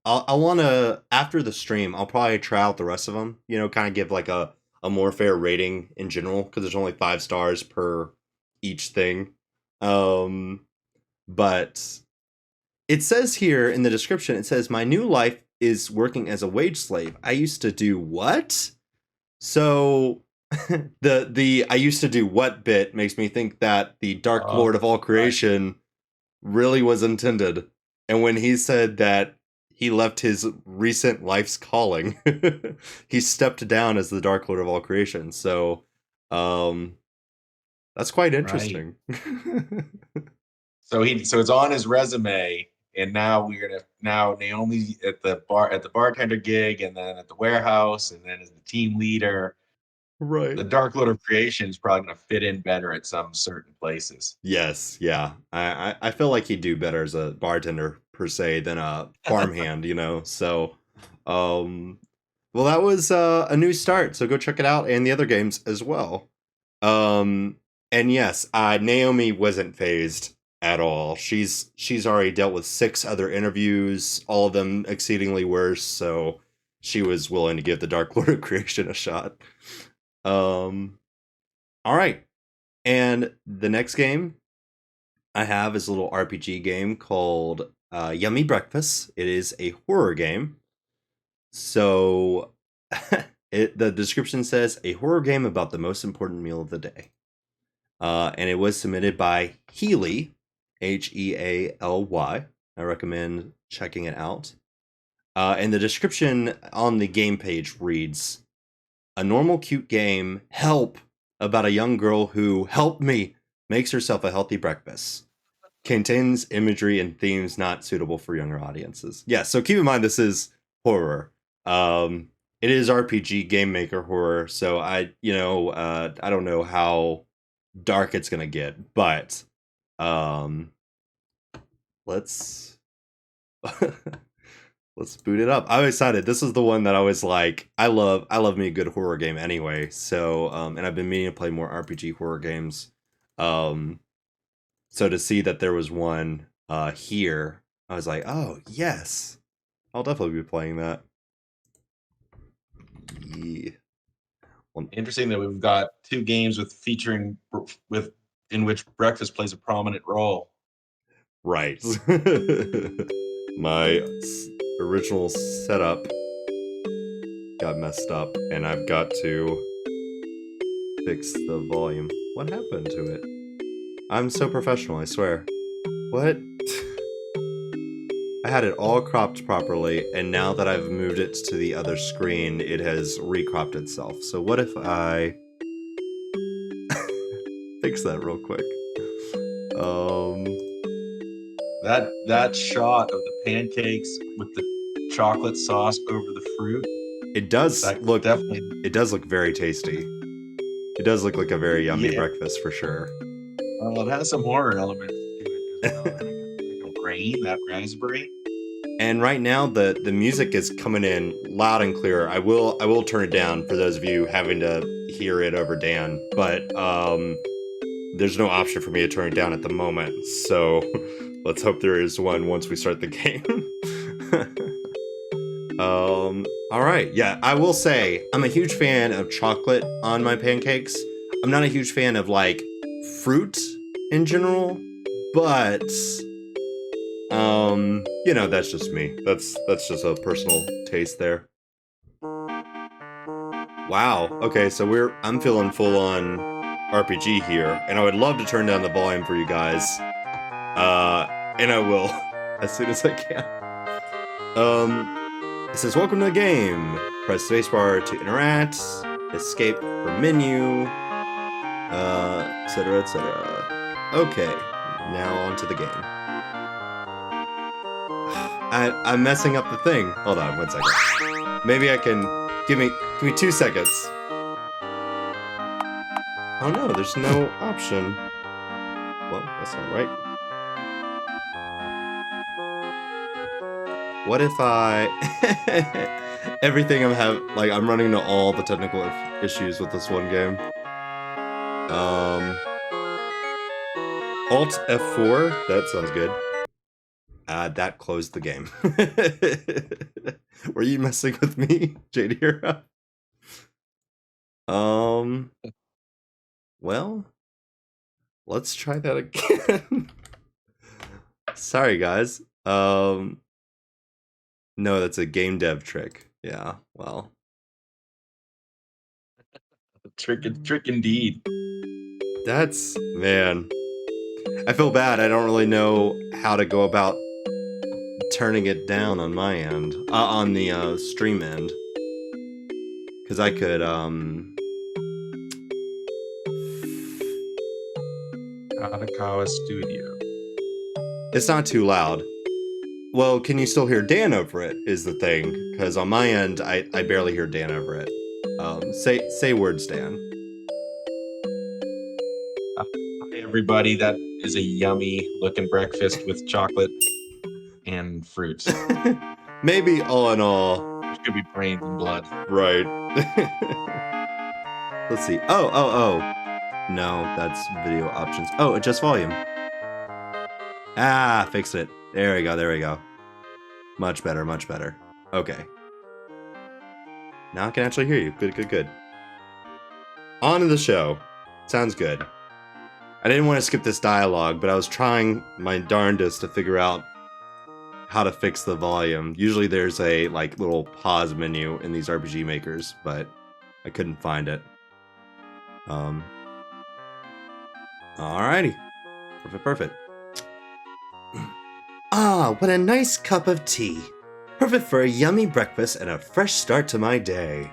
want to after the stream. I'll probably try out the rest of them. Kind of give like a more fair rating in general because there's only 5 stars per each thing. Um, but it says here in the description, it says my new life is working as a wage slave. I used to do what? So the I used to do what bit makes me think that the Dark Oh, Lord of all right. creation really was intended. And when he said that he left his recent life's calling, he stepped down as the Dark Lord of all creation. So um that's quite Right. interesting. So it's on his resume, and now we're gonna now Naomi at the bartender gig, and then at the warehouse, and then as the team leader. Right. The Dark Lord of Creation is probably gonna fit in better at some certain places. Yes, yeah. I feel like he'd do better as a bartender per se than a farmhand. So um well, that was a new start, so go check it out and the other games as well. Um, and yes, Naomi wasn't phased at all. She's already dealt with 6 other interviews, all of them exceedingly worse. So she was willing to give the Dark Lord of Creation a shot. All right, and the next game I have is a little RPG game called Yummy Breakfast. It is a horror game. So the description says a horror game about the most important meal of the day. And it was submitted by Healy, Healy. I recommend checking it out. And the description on the game page reads a normal, cute game, help, about a young girl who, help me, makes herself a healthy breakfast. Contains imagery and themes not suitable for younger audiences. Yeah, so keep in mind this is horror. It is RPG game maker horror, so I don't know how dark it's gonna get, but um, let's let's boot it up. I'm excited. This is the one that I was like, I love me a good horror game anyway. So and I've been meaning to play more RPG horror games. Um, so to see that there was one here, I was like, oh yes, I'll definitely be playing that. Yeah. Well, Interesting that we've got two games with in which breakfast plays a prominent role. right. My original setup got messed up, and I've got to fix the volume. What happened to it? I'm so professional, I swear. What? I had it all cropped properly, and now that I've moved it to the other screen, it has recropped itself. So what if I fix that real quick? Um, That shot of the pancakes with the chocolate sauce over the fruit, it does that look, definitely, it does look very tasty. It does look like a very yummy yeah. breakfast for sure. Well, it has some horror elements to it as well. I got rain, that raspberry. And right now the music is coming in loud and clear. I will turn it down for those of you having to hear it over Dan, but there's no option for me to turn it down at the moment. So Let's hope there is one once we start the game. All right. Yeah, I will say I'm a huge fan of chocolate on my pancakes. I'm not a huge fan of like fruit in general, but that's just me. That's just a personal taste there. Wow. Okay, so I'm feeling full on RPG here, and I would love to turn down the volume for you guys. And I will as soon as I can. It says, welcome to the game. Press spacebar to interact, escape from menu, etc., etc. Okay, now on to the game. I'm messing up the thing. Hold on, 1 second. Maybe I can, give me 2 seconds. Oh no, there's no option. Well, that's not right. What if I... Everything I'm running into all the technical issues with this one game. Alt F4, that sounds good. That closed the game. Were you messing with me, JD? Well, let's try that again. Sorry, guys. No, that's a game dev trick. Yeah, well. Trick indeed. That's, man. I feel bad. I don't really know how to go about turning it down on my end. On the stream end. Because I could, Katakawa Studio. It's not too loud. Well, can you still hear Dan over it, is the thing. Because on my end, I barely hear Dan over it. Say words, Dan. Hi, everybody. That is a yummy looking breakfast with chocolate and fruit. Maybe all in all. Which could be brains and blood. Right. Let's see. Oh. No, that's video options. Oh, adjust volume. Ah, fixed it. There we go. Much better. Okay. Now I can actually hear you. Good. On to the show. Sounds good. I didn't want to skip this dialogue, but I was trying my darndest to figure out how to fix the volume. Usually there's a little pause menu in these RPG makers, but I couldn't find it. Alrighty. Perfect. Ah, what a nice cup of tea. Perfect for a yummy breakfast and a fresh start to my day.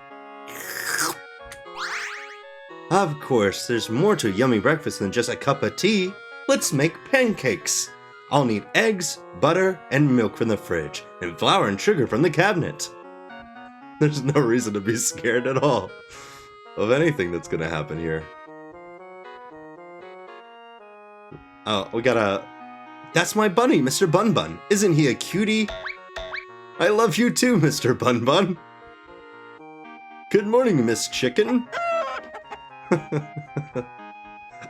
Of course, there's more to a yummy breakfast than just a cup of tea. Let's make pancakes. I'll need eggs, butter, and milk from the fridge, and flour and sugar from the cabinet. There's no reason to be scared at all of anything that's gonna happen here. Oh, we got a... That's my bunny, Mr. Bun Bun. Isn't he a cutie? I love you too, Mr. Bun Bun. Good morning, Miss Chicken.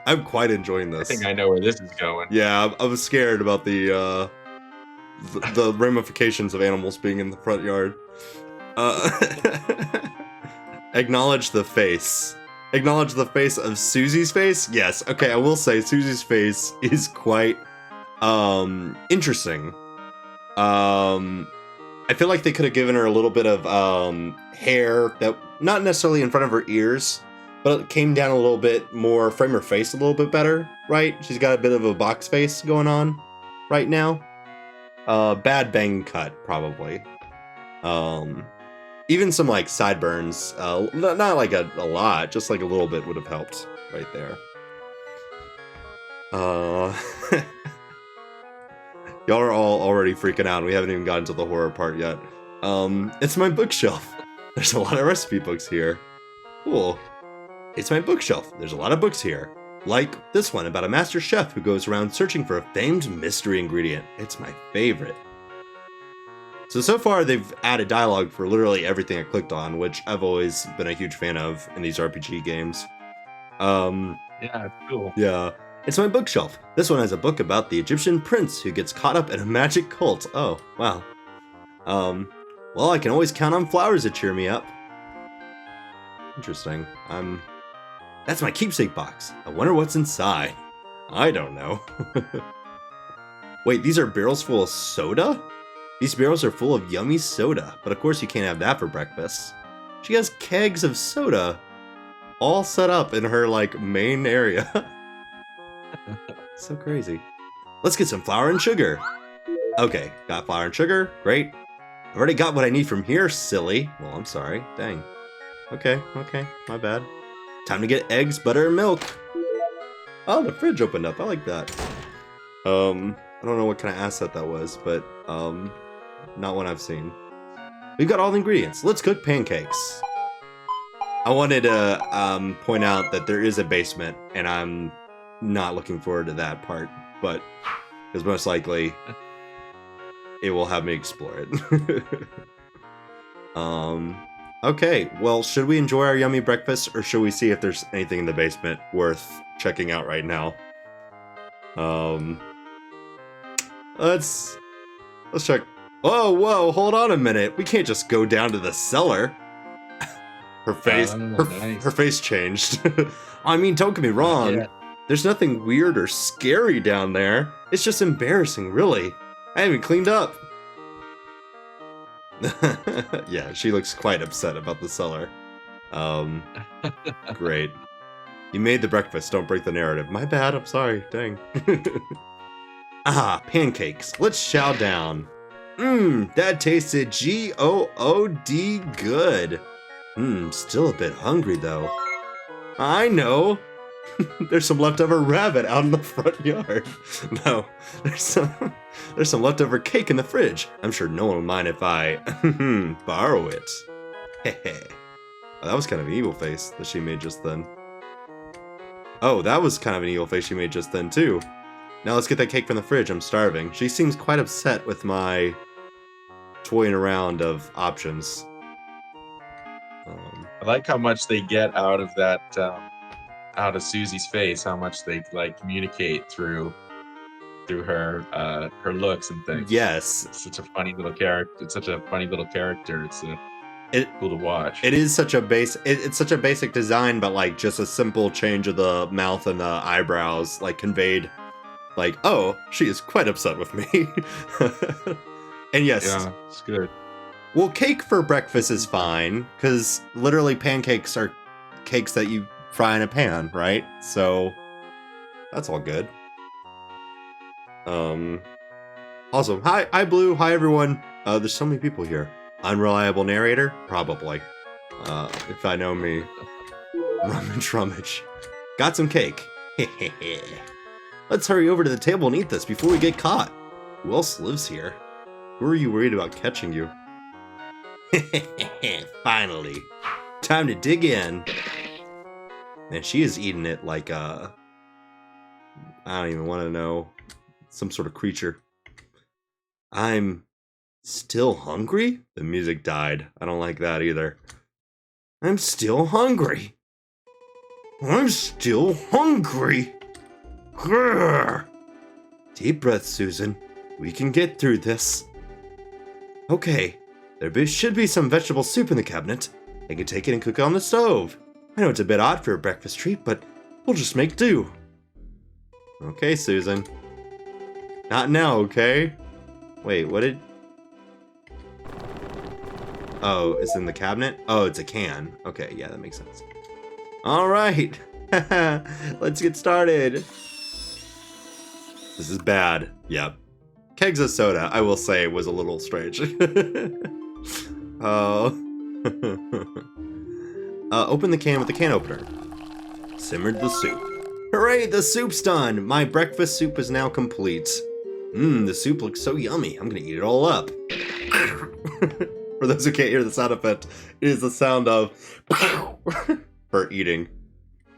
I'm quite enjoying this. I think I know where this is going. Yeah, I was scared about the ramifications of animals being in the front yard. Acknowledge the face. Acknowledge the face of Susie's face? Yes. Okay, I will say Susie's face is quite interesting. I feel like they could have given her a little bit of hair that not necessarily in front of her ears, but it came down a little bit more, frame her face a little bit better, right? She's got a bit of a box face going on right now. Bad bang cut, probably. Even some sideburns, not a lot, just a little bit would have helped right there. Y'all are all already freaking out. We haven't even gotten to the horror part yet. It's my bookshelf. There's a lot of recipe books here. Cool. It's my bookshelf. There's a lot of books here. Like this one about a master chef who goes around searching for a famed mystery ingredient. It's my favorite. So far they've added dialogue for literally everything I clicked on, which I've always been a huge fan of in these RPG games. Yeah, it's cool. Yeah. It's my bookshelf. This one has a book about the Egyptian prince who gets caught up in a magic cult. Oh, wow. Well, I can always count on flowers to cheer me up. Interesting. That's my keepsake box. I wonder what's inside. I don't know. Wait, these are barrels full of soda? These barrels are full of yummy soda, but of course you can't have that for breakfast. She has kegs of soda all set up in her, like, main area. So crazy. Let's get some flour and sugar. Okay, got flour and sugar. Great. I've already got what I need from here, silly. Well, I'm sorry. Dang. Okay, my bad. Time to get eggs, butter, and milk. Oh, the fridge opened up. I like that. I don't know what kind of asset that was, but not one I've seen. We've got all the ingredients. Let's cook pancakes. I wanted to point out that there is a basement, and I'm not looking forward to that part, but because most likely it will have me explore it. Okay, well, should we enjoy our yummy breakfast, or should we see if there's anything in the basement worth checking out right now? Let's check. Whoa, hold on a minute. We can't just go down to the cellar. Her face, her face changed. I mean, don't get me wrong. Yeah. There's nothing weird or scary down there. It's just embarrassing, really. I haven't cleaned up. Yeah, she looks quite upset about the cellar. Great. You made the breakfast, don't break the narrative. My bad, I'm sorry, dang. Pancakes. Let's chow down. That tasted G-O-O-D good. Still a bit hungry though. I know. There's some leftover rabbit out in the front yard. No, there's some leftover cake in the fridge. I'm sure no one will mind if I borrow it. Hehe. Oh, that was kind of an evil face that she made just then. Oh, that was kind of an evil face she made just then too. Now let's get that cake from the fridge. I'm starving. She seems quite upset with my toying around of options. I like how much they get out of that. Out of Susie's face, how much they like communicate through her her looks and things. Yes, it's such a funny little character. It's such a funny little character. It's cool to watch. It is such a it's such a basic design, but like just a simple change of the mouth and the eyebrows, like conveyed, like, oh, she is quite upset with me. And yes, yeah, it's good. Well, cake for breakfast is fine because literally pancakes are cakes that you fry in a pan, right? So that's all good. Awesome. Hi Blue. Hi everyone. There's so many people here. Unreliable narrator? Probably. If I know me. Rummage. Got some cake. Let's hurry over to the table and eat this before we get caught. Who else lives here? Who are you worried about catching you? Finally. Time to dig in. And she is eating it like I don't even want to know, some sort of creature. I'm still hungry? The music died. I don't like that either. I'm still hungry. I'm still hungry. Grr. Deep breath, Susan. We can get through this. Okay, there should be some vegetable soup in the cabinet. I can take it and cook it on the stove. I know it's a bit odd for a breakfast treat, but we'll just make do. Okay, Susan. Not now, okay? Wait, what did... Oh, it's in the cabinet? Oh, it's a can. Okay, yeah, that makes sense. Alright. Let's get started. This is bad. Yep. Kegs of soda, I will say, was a little strange. Oh. Open the can with the can opener. Simmered the soup. Hooray, the soup's done! My breakfast soup is now complete. The soup looks so yummy. I'm gonna eat it all up. For those who can't hear the sound effect, it is the sound of for eating.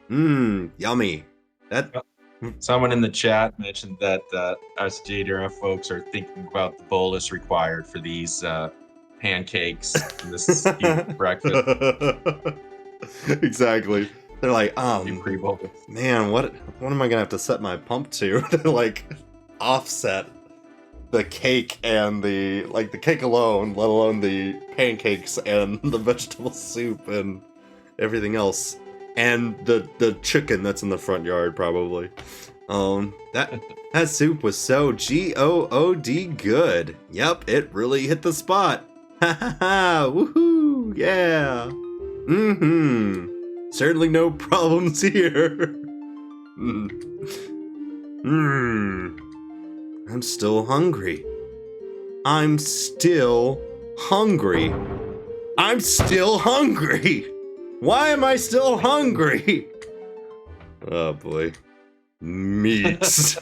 Yummy. Someone in the chat mentioned that us JDRF folks are thinking about the bolus required for these pancakes and this breakfast. Exactly. They're like, You pre-bowl. man, what am I gonna have to set my pump to to like offset the cake and the cake alone, let alone the pancakes and the vegetable soup and everything else, and the chicken that's in the front yard probably. That soup was so good good. Yep, it really hit the spot. Ha ha ha! Woohoo! Yeah. Certainly no problems here. I'm still hungry. I'm still hungry. I'm still hungry. Why am I still hungry? Oh boy. Meat.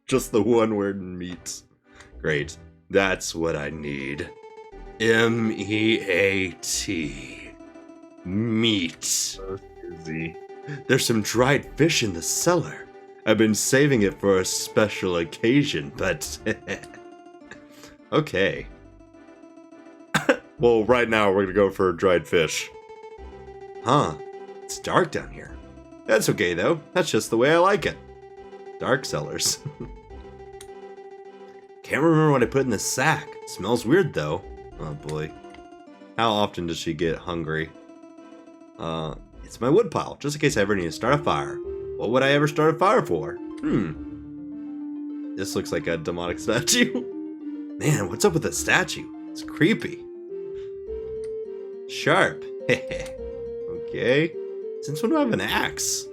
Just the one word meat. Great. That's what I need. M-E-A-T. Meat. So easy. There's some dried fish in the cellar. I've been saving it for a special occasion, but... okay. Well, right now we're gonna go for dried fish. Huh. It's dark down here. That's okay, though. That's just the way I like it. Dark cellars. Can't remember what I put in the sack. Smells weird, though. Oh, boy. How often does she get hungry? It's my wood pile, just in case I ever need to start a fire. What would I ever start a fire for? This looks like a demonic statue. Man, what's up with the statue? It's creepy. Sharp. Okay. Since when do I have an axe?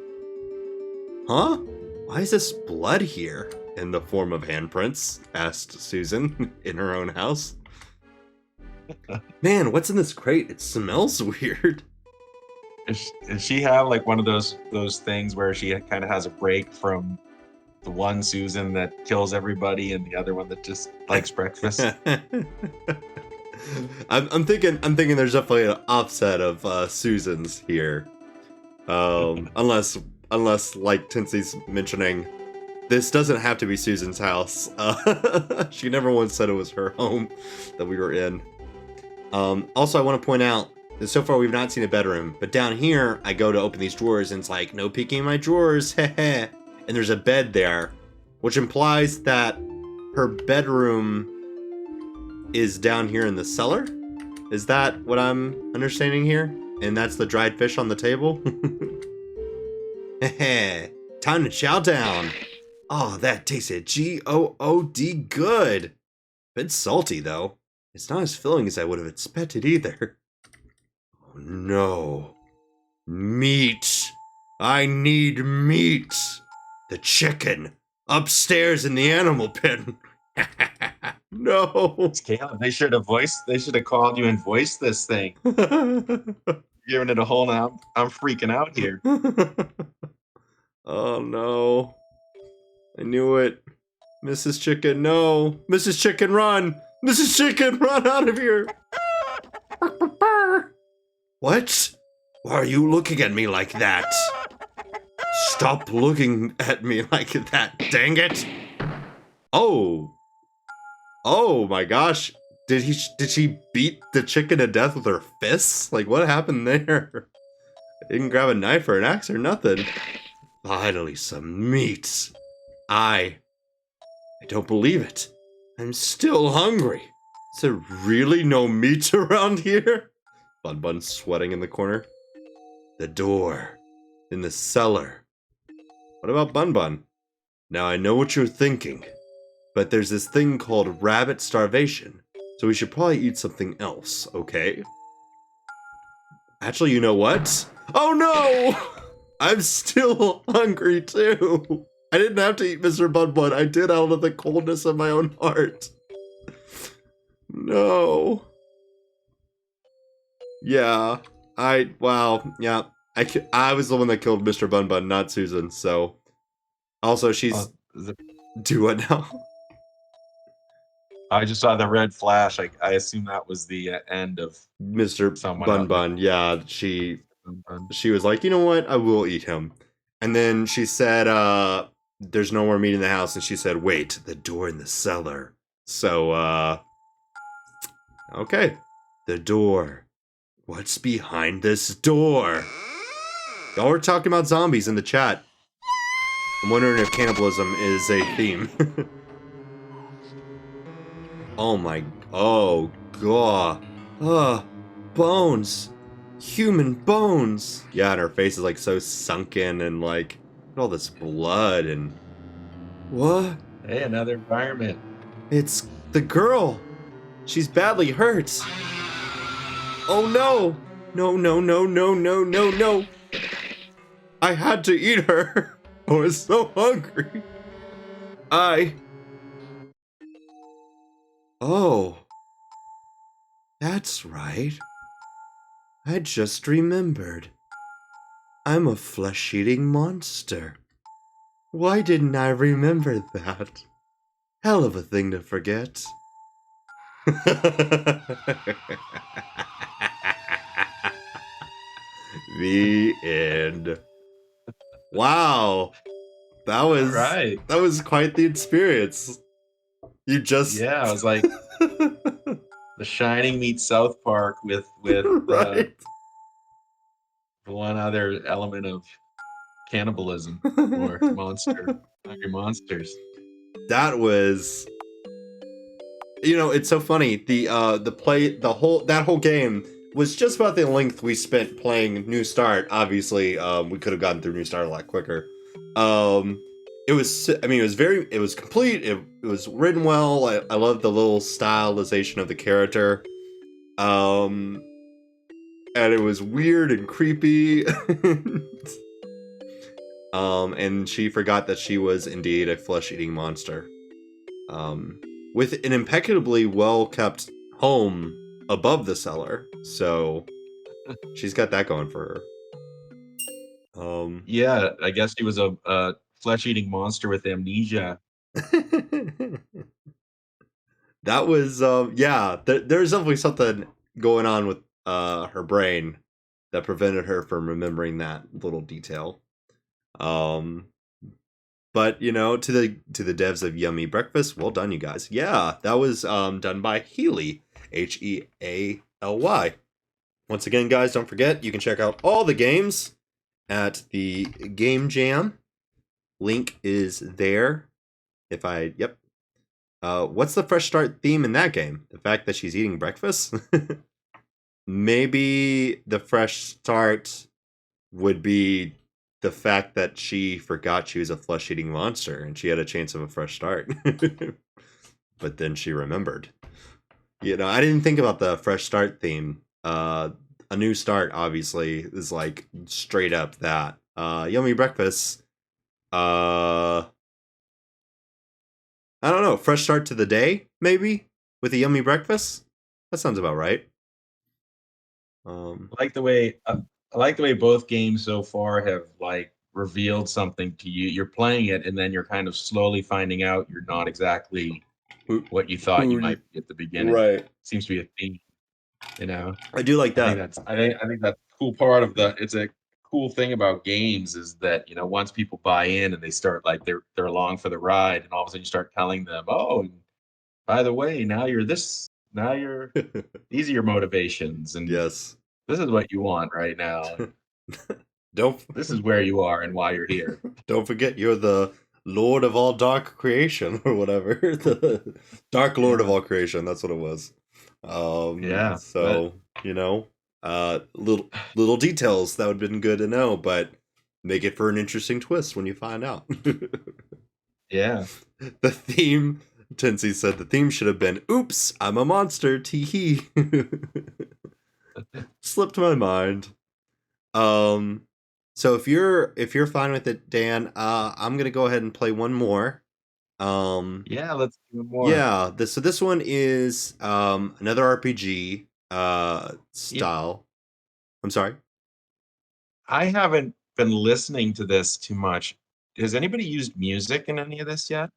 Huh? Why is this blood here? In the form of handprints? Asked Susan in her own house. Man, what's in this crate? It smells weird. Does she have like one of those things where she kind of has a break from the one Susan that kills everybody and the other one that just likes breakfast? I'm thinking there's definitely an offset of Susans here. Unless like Tinsley's mentioning, this doesn't have to be Susan's house. She never once said it was her home that we were in. Also, I want to point out that so far we've not seen a bedroom, but down here I go to open these drawers and it's like, no peeking in my drawers, heh. And there's a bed there, which implies that her bedroom is down here in the cellar. Is that what I'm understanding here? And that's the dried fish on the table? Heh. Time to chow down. Oh, that tasted G-O-O-D good. Bit salty, though. It's not as filling as I would have expected either. Oh, no. Meat. I need meat. The chicken. Upstairs in the animal pen. No. Caleb, they should have called you and voiced this thing. Giving it a whole now. I'm freaking out here. Oh, no. I knew it. Mrs. Chicken, no. Mrs. Chicken, run. Mrs. Chicken, run out of here. What? Why are you looking at me like that? Stop looking at me like that, dang it. Oh. Oh my gosh. Did she beat the chicken to death with her fists? Like, what happened there? I didn't grab a knife or an axe or nothing. Finally, some meat. I don't believe it. I'm still hungry. Is there really no meat around here? Bun Bun's sweating in the corner. The door. In the cellar. What about Bun Bun? Now I know what you're thinking, but there's this thing called rabbit starvation, so we should probably eat something else, okay? Actually, you know what? Oh no! I'm still hungry too! I didn't have to eat Mr. Bun Bun. I did out of the coldness of my own heart. No. Yeah. Wow. Yeah. I was the one that killed Mr. Bun Bun, not Susan, so. Also, she's. Do what now? I just saw the red flash. I assume that was the end of Mr. Bun Bun. Yeah, she was like, you know what? I will eat him. And then she said, there's no more meat in the house. And she said, wait, the door in the cellar. So, okay. The door. What's behind this door? Y'all were talking about zombies in the chat. I'm wondering if cannibalism is a theme. Oh my. Oh, God. Bones. Human bones. Yeah, and her face is like so sunken and like all this blood and. What? Hey, another environment. It's the girl. She's badly hurt. Oh no. No, no, no, no, no, no, no. I had to eat her. I was so hungry. I. Oh. That's right. I just remembered. I'm a flesh-eating monster. Why didn't I remember that? Hell of a thing to forget. The end. Wow. That All was right. that was quite the experience. You just Yeah, I was like The Shining meets South Park with right. one other element of cannibalism or monster, hungry monsters. That was, it's so funny. The whole game was just about the length we spent playing New Start. Obviously, we could have gotten through New Start a lot quicker. It was, I mean, it was complete. It was written well. I love the little stylization of the character. And it was weird and creepy. And she forgot that she was indeed a flesh-eating monster. With an impeccably well-kept home above the cellar, so she's got that going for her. Yeah, I guess she was a flesh-eating monster with amnesia. That was, yeah. There's definitely something going on with her brain that prevented her from remembering that little detail. Um, But to the devs of Yummy Breakfast, well done, you guys. Yeah, that was done by Healy, Healy. Once again, guys, don't forget you can check out all the games at the Game Jam. Link is there. Yep. What's the fresh start theme in that game? The fact that she's eating breakfast? Maybe the fresh start would be the fact that she forgot she was a flesh-eating monster and she had a chance of a fresh start. But then she remembered. I didn't think about the fresh start theme. A new start, obviously, is like straight up that. Yummy breakfast. I don't know. Fresh start to the day, maybe with a yummy breakfast. That sounds about right. I like the way both games so far have like revealed something to you. You're playing it, and then you're kind of slowly finding out you're not exactly what you thought you might be at the beginning. Right. Seems to be a theme, you know. I do like that. I think that's a cool part of the. It's a cool thing about games is that once people buy in and they start like they're along for the ride, and all of a sudden you start telling them, oh, and by the way, now you're this. Now you're these are your motivations, and Yes. this is what you want right now. This is where you are and why you're here. Don't forget you're the Lord of all dark creation or whatever. The Dark Lord of all creation, that's what it was. Yeah. So, little details that would have been good to know, but make it for an interesting twist when you find out. Yeah. The theme, Tensei said the theme should have been, oops, I'm a monster, tee-hee. Slipped my mind. So if you're fine with it, Dan, I'm gonna go ahead and play one more. Yeah, let's do more. Yeah, this one is another RPG style. I'm sorry. I haven't been listening to this too much. Has anybody used music in any of this yet?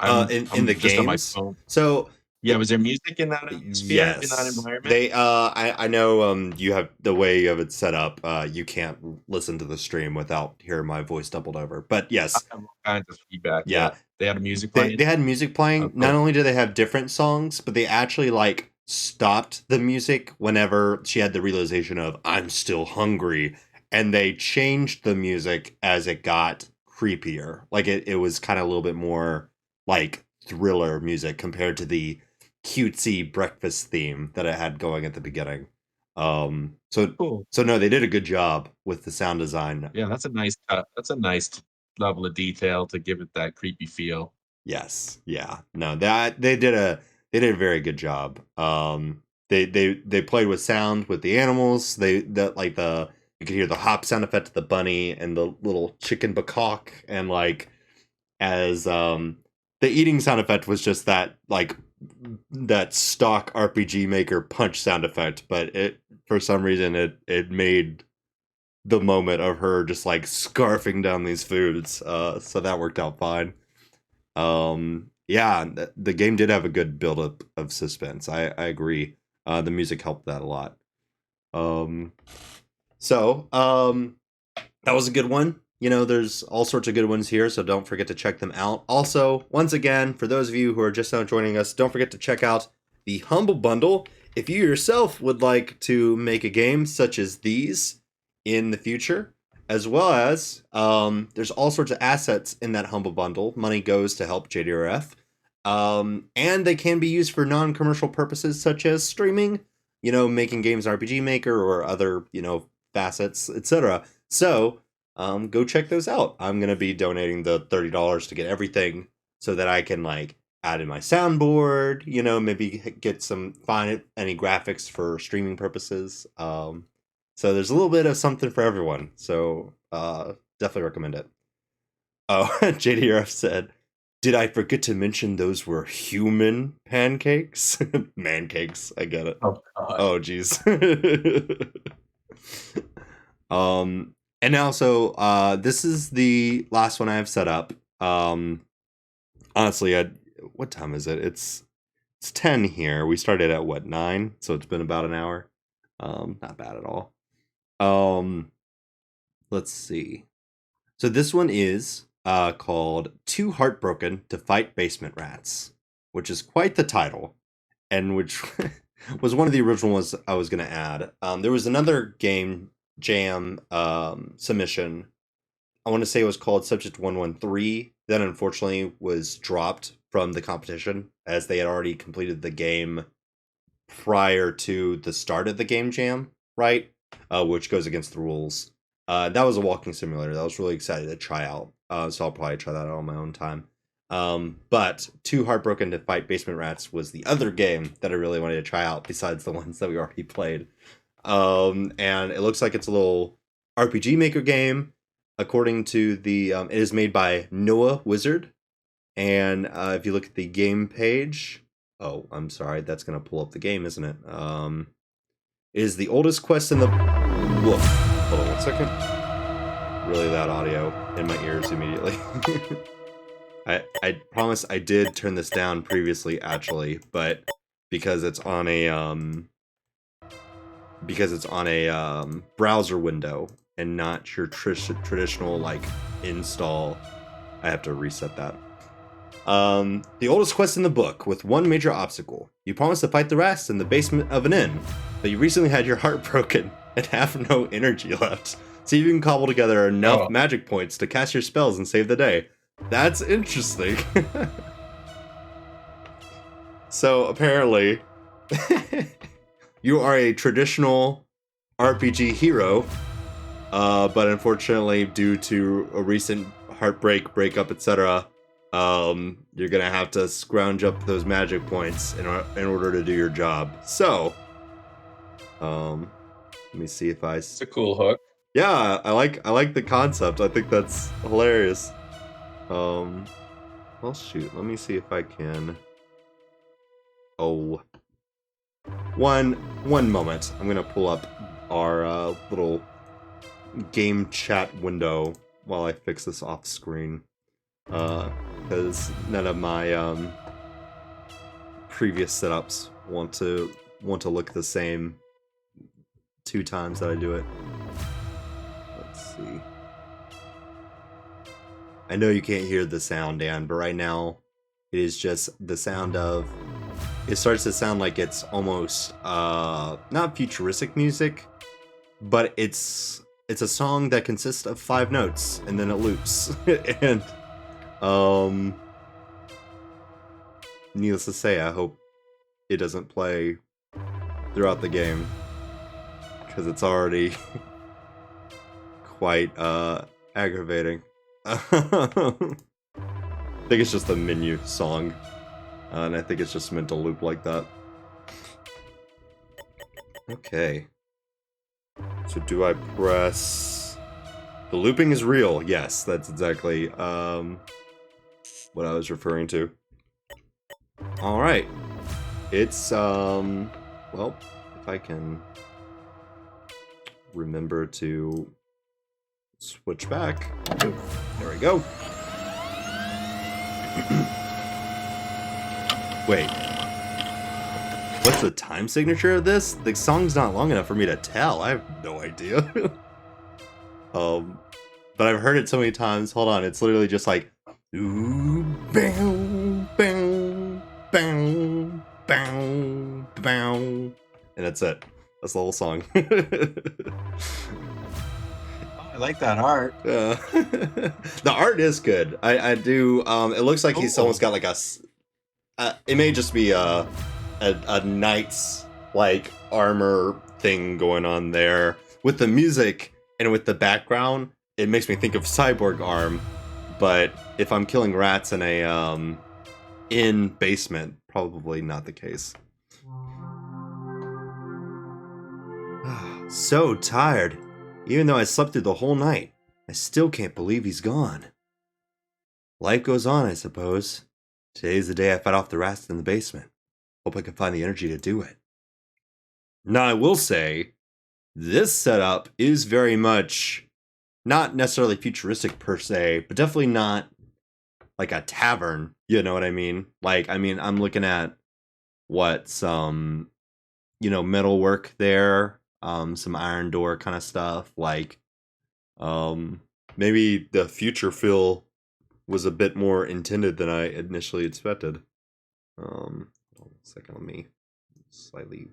In the I'm just on my games. phone. So Yeah, was there music in that atmosphere, in that yes, environment? they. I know. You have the way you have it set up. You can't listen to the stream without hearing my voice doubled over. But I yes, have all kinds of feedback. Yeah. yeah. They had a music They playing? had music playing. Oh, Not cool. only did they have different songs, but they actually like stopped the music whenever she had the realization of I'm still hungry, and they changed the music as it got creepier. Like it was kind of a little bit more like thriller music compared to the cutesy breakfast theme that it had going at the beginning. So Cool. so no, they did a good job with the sound design. Yeah, that's a nice cut. That's a nice level of detail to give it that creepy feel. Yes, yeah, no, that they did a very good job. They played with sound with the animals. That like the you could hear the hop sound effect of the bunny and the little chicken bacock, and like as the eating sound effect was just that like that stock RPG Maker punch sound effect, but it for some reason it made the moment of her just like scarfing down these foods. So that worked out fine. Yeah, the game did have a good buildup of suspense. I agree. The music helped that a lot. Um, so that was a good one. You know, there's all sorts of good ones here, so don't forget to check them out. Also, once again, for those of you who are just now joining us, don't forget to check out the Humble Bundle. If you yourself would like to make a game such as these in the future, as well as there's all sorts of assets in that Humble Bundle. Money goes to help JDRF. And they can be used for non-commercial purposes such as streaming, you know, making games RPG Maker or other, you know, facets, etc. So go check those out. I'm gonna be donating the $30 to get everything so that I can like add in my soundboard, you know, maybe get some find any graphics for streaming purposes. So there's a little bit of something for everyone. So definitely recommend it. Oh, JDRF said, "Did I forget to mention those were human pancakes? Mancakes, I get it. Oh god. Oh, geez." And now, so this is the last one I have set up. Honestly, what time is it? It's 10 here. We started at what, 9? So it's been about an hour. Not bad at all. Let's see. So this one is called Too Heartbroken to Fight Basement Rats, which is quite the title, and which was one of the original ones I was going to add. There was another game jam submission. I want to say it was called Subject 113. That unfortunately was dropped from the competition as they had already completed the game prior to the start of the game jam, right? Which goes against the rules. That was a walking simulator that I was really excited to try out. So I'll probably try that out on my own time. But Too Heartbroken to Fight Basement Rats was the other game that I really wanted to try out besides the ones that we already played. And it looks like it's a little RPG Maker game. According to the, it is made by Noah Wizard. And if you look at the game page, oh, I'm sorry, that's going to pull up the game, isn't it? It is the oldest quest in the... Woof. Hold on 1 second. Really loud audio in my ears immediately. I promise I did turn this down previously, actually, but because it's on a browser window and not your traditional like install, I have to reset that. The oldest quest in the book, with one major obstacle. You promised to fight the rats in the basement of an inn, but you recently had your heart broken and have no energy left. So you can cobble together enough magic points to cast your spells and save the day. That's interesting. So apparently, you are a traditional RPG hero, but unfortunately, due to a recent heartbreak, breakup, etc., you're gonna have to scrounge up those magic points in order to do your job. So, let me see if It's a cool hook. Yeah, I like the concept. I think that's hilarious. Well, shoot. Let me see if I can. Oh, one moment. I'm gonna pull up our little game chat window while I fix this off screen. Because none of my previous setups want to look the same 2 times that I do it. Let's see. I know you can't hear the sound, Dan, but right now it is just the sound of. It starts to sound like it's almost not futuristic music, but it's it's a song that consists of 5 notes and then it loops. And needless to say, I hope it doesn't play throughout the game, because it's already quite aggravating. I think it's just a menu song, and I think it's just meant to loop like that. Okay. So do I press... The looping is real. Yes, that's exactly what I was referring to. Alright. It's, well, if I can remember to switch back. There we go. Wait. What's the time signature of this? The song's not long enough for me to tell. I have no idea. But I've heard it so many times. Hold on, it's literally just like, ooh, bow, bow, bow, bow, bow, and that's it. That's the whole song. I like that art. The art is good. I do. It looks like he's almost got like a. It may just be a knight's like armor thing going on there with the music and with the background. It makes me think of Cyborg Arm, but if I'm killing rats in a in basement, probably not the case. So tired. Even though I slept through the whole night, I still can't believe he's gone. Life goes on, I suppose. Today's the day I fight off the rats in the basement. Hope I can find the energy to do it. Now, I will say, this setup is very much not necessarily futuristic per se, but definitely not like a tavern. You know what I mean? Like, I mean, I'm looking at what some, metalwork there, some iron door kind of stuff. Like, maybe the future feel was a bit more intended than I initially expected. Hold on a second, let me slightly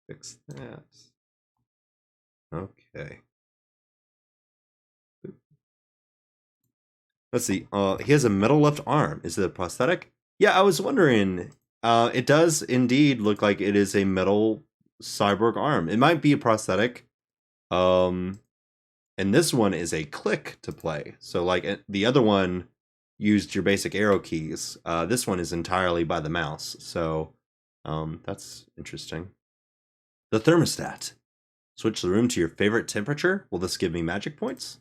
fix that. Okay. Let's see. He has a metal left arm. Is it a prosthetic? Yeah, I was wondering. It does indeed look like it is a metal cyborg arm. It might be a prosthetic. And this one is a click to play. So like the other one used your basic arrow keys. This one is entirely by the mouse. So that's interesting. The thermostat. Switch the room to your favorite temperature. Will this give me magic points?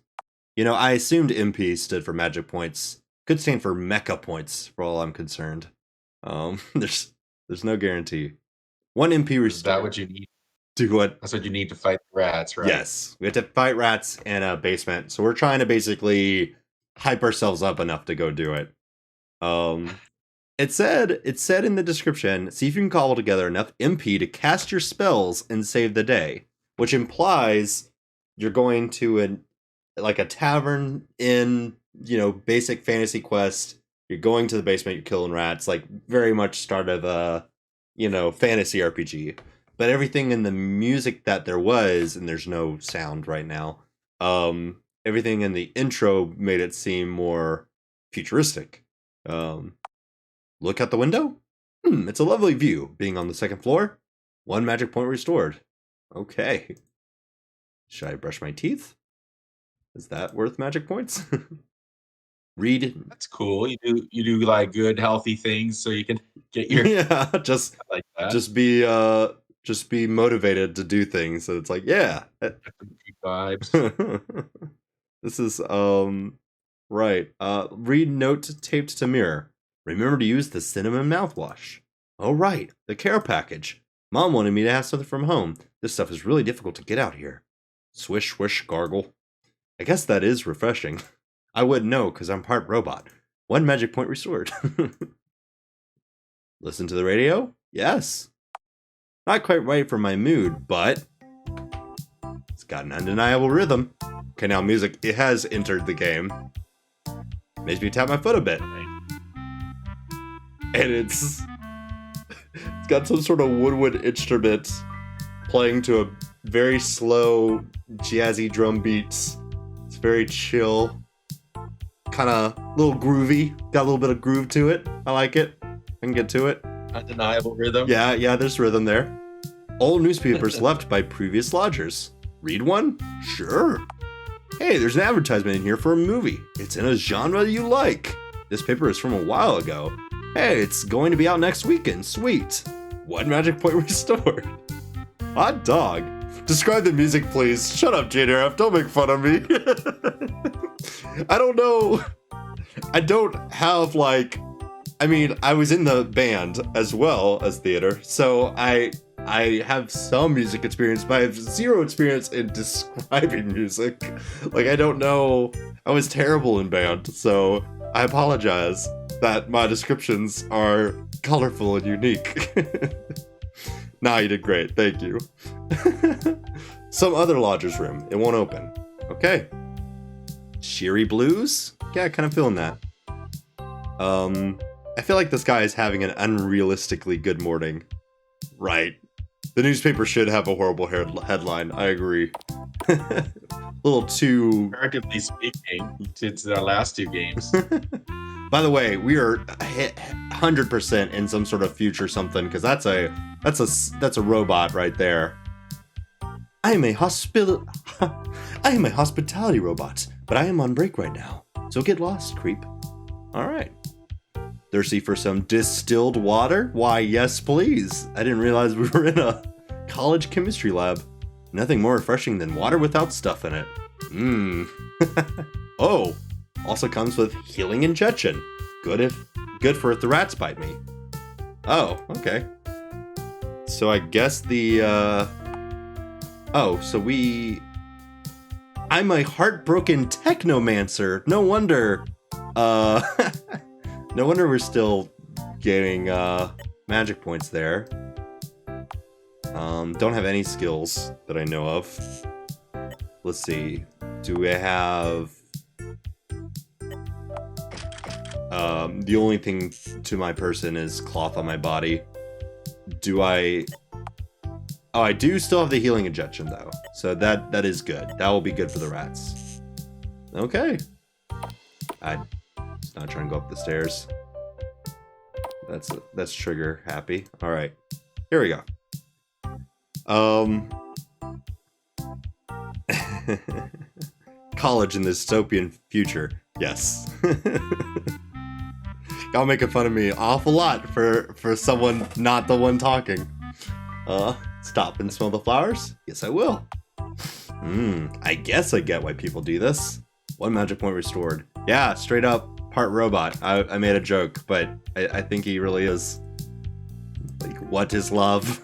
I assumed MP stood for magic points. Could stand for mecha points, for all I'm concerned. There's no guarantee. 1 MP restored. Is that what you need? Do what? That's what you need to fight rats, right? Yes, we have to fight rats in a basement. So we're trying to basically hype ourselves up enough to go do it. It said in the description, see if you can cobble together enough MP to cast your spells and save the day, which implies you're going to a tavern in, basic fantasy quest. You're going to the basement, you're killing rats, like very much start of a, fantasy RPG. But everything in the music that there was, and there's no sound right now, everything in the intro made it seem more futuristic. Look out the window? It's a lovely view. Being on the 2nd floor, 1 magic point restored. Okay. Should I brush my teeth? Is that worth magic points? Read. That's cool. You do like good, healthy things so you can get your just like that. Just be motivated to do things. So it's like, yeah. Vibes. This is right. Read note taped to mirror. Remember to use the cinnamon mouthwash. Oh right, the care package. Mom wanted me to have something from home. This stuff is really difficult to get out here. Swish, swish, gargle. I guess that is refreshing. I wouldn't know, because I'm part robot. 1 magic point restored. Listen to the radio? Yes. Not quite right for my mood, but it's got an undeniable rhythm. Okay, now music, it has entered the game. Makes me tap my foot a bit. And it's got some sort of woodwind instrument playing to very slow, jazzy drum beats. It's very chill, kind of little groovy. Got a little bit of groove to it. I like it. I can get to it. Undeniable rhythm. Yeah, there's rhythm there. Old newspapers left by previous lodgers. Read one? Sure. Hey, there's an advertisement in here for a movie. It's in a genre you like. This paper is from a while ago. Hey, it's going to be out next weekend. Sweet. One magic point restored. Hot dog. Describe the music, please. Shut up, JDRF. Don't make fun of me. I don't know. I don't have, like... I mean, I was in the band as well as theater, so I have some music experience, but I have zero experience in describing music. Like, I don't know. I was terrible in band, so I apologize that my descriptions are colorful and unique. Nah, you did great. Thank you. Some other lodger's room. It won't open. Okay. Cheery blues? Yeah, kind of feeling that. I feel like this guy is having an unrealistically good morning. Right. The newspaper should have a horrible headline. I agree. A little too... Comparatively speaking, it's our last two games. By the way, we are 100% in some sort of future something, because that's a robot right there. I am a hospitality robot, but I am on break right now. So get lost, creep. All right. Thirsty for some distilled water? Why, yes, please. I didn't realize we were in a college chemistry lab. Nothing more refreshing than water without stuff in it. Mmm. Oh, also comes with healing injection. Good for if the rats bite me. Oh, okay. So I guess I'm a heartbroken technomancer. No wonder. No wonder we're still getting magic points there. Don't have any skills that I know of. Let's see. Do we have... the only thing to my person is cloth on my body. Do I... Oh, I do still have the healing injection, though. So that is good. That will be good for the rats. Okay. I'm not trying to go up the stairs. That's trigger happy. All right. Here we go. College in the dystopian future. Yes. Y'all making fun of me an awful lot for someone not the one talking. Stop and smell the flowers? Yes, I will. I guess I get why people do this. One magic point restored. Yeah, straight up part robot. I made a joke, but I think he really is. Like, what is love?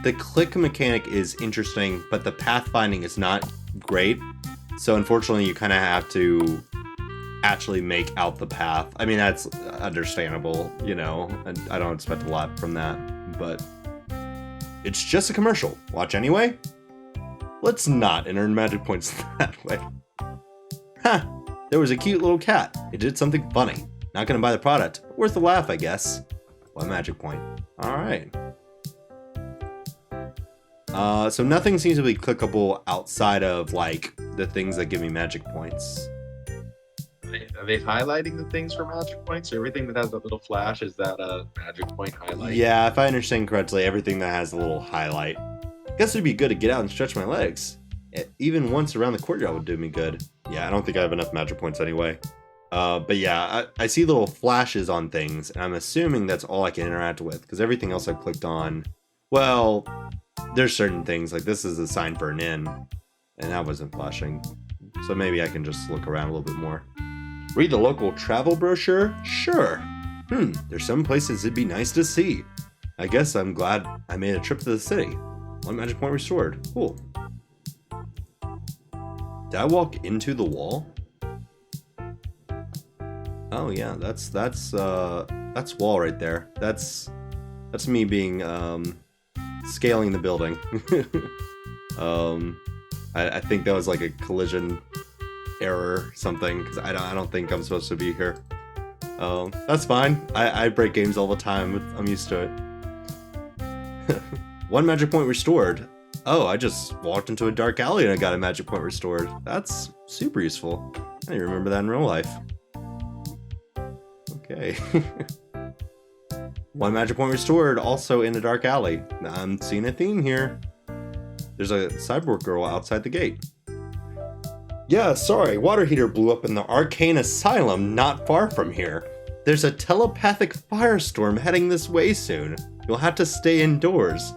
The click mechanic is interesting, but the pathfinding is not great. So unfortunately, you kind of have to actually make out the path. I mean, that's understandable, you know, and I don't expect a lot from that, but it's just a commercial. Watch anyway. Let's not and earn magic points that way. Ha! There was a cute little cat. It did something funny. Not gonna buy the product. Worth a laugh, I guess. One magic point. Alright. So nothing seems to be clickable outside of, like, the things that give me magic points. Are they highlighting the things for magic points? Everything that has a little flash, is that a magic point highlight? Yeah, if I understand correctly, everything that has a little highlight. Guess it'd be good to get out and stretch my legs. Even once around the courtyard would do me good. Yeah, I don't think I have enough magic points anyway. But yeah, I see little flashes on things, and I'm assuming that's all I can interact with, because everything else I've clicked on, well, there's certain things, like this is a sign for an inn, and that wasn't flashing. So maybe I can just look around a little bit more. Read the local travel brochure? Sure. There's some places it'd be nice to see. I guess I'm glad I made a trip to the city. One magic point restored. Cool. Did I walk into the wall? Oh yeah, that's wall right there. That's me being scaling the building. I think that was like a collision error or something, because I don't think I'm supposed to be here. That's fine. I break games all the time. I'm used to 1 magic point restored. Oh, I just walked into a dark alley and I got a magic point restored. That's super useful. I didn't remember that in real life. Okay. 1 magic point restored, also in a dark alley. I'm seeing a theme here. There's a cyborg girl outside the gate. Yeah, sorry, water heater blew up in the arcane asylum not far from here. There's a telepathic firestorm heading this way soon. You'll have to stay indoors.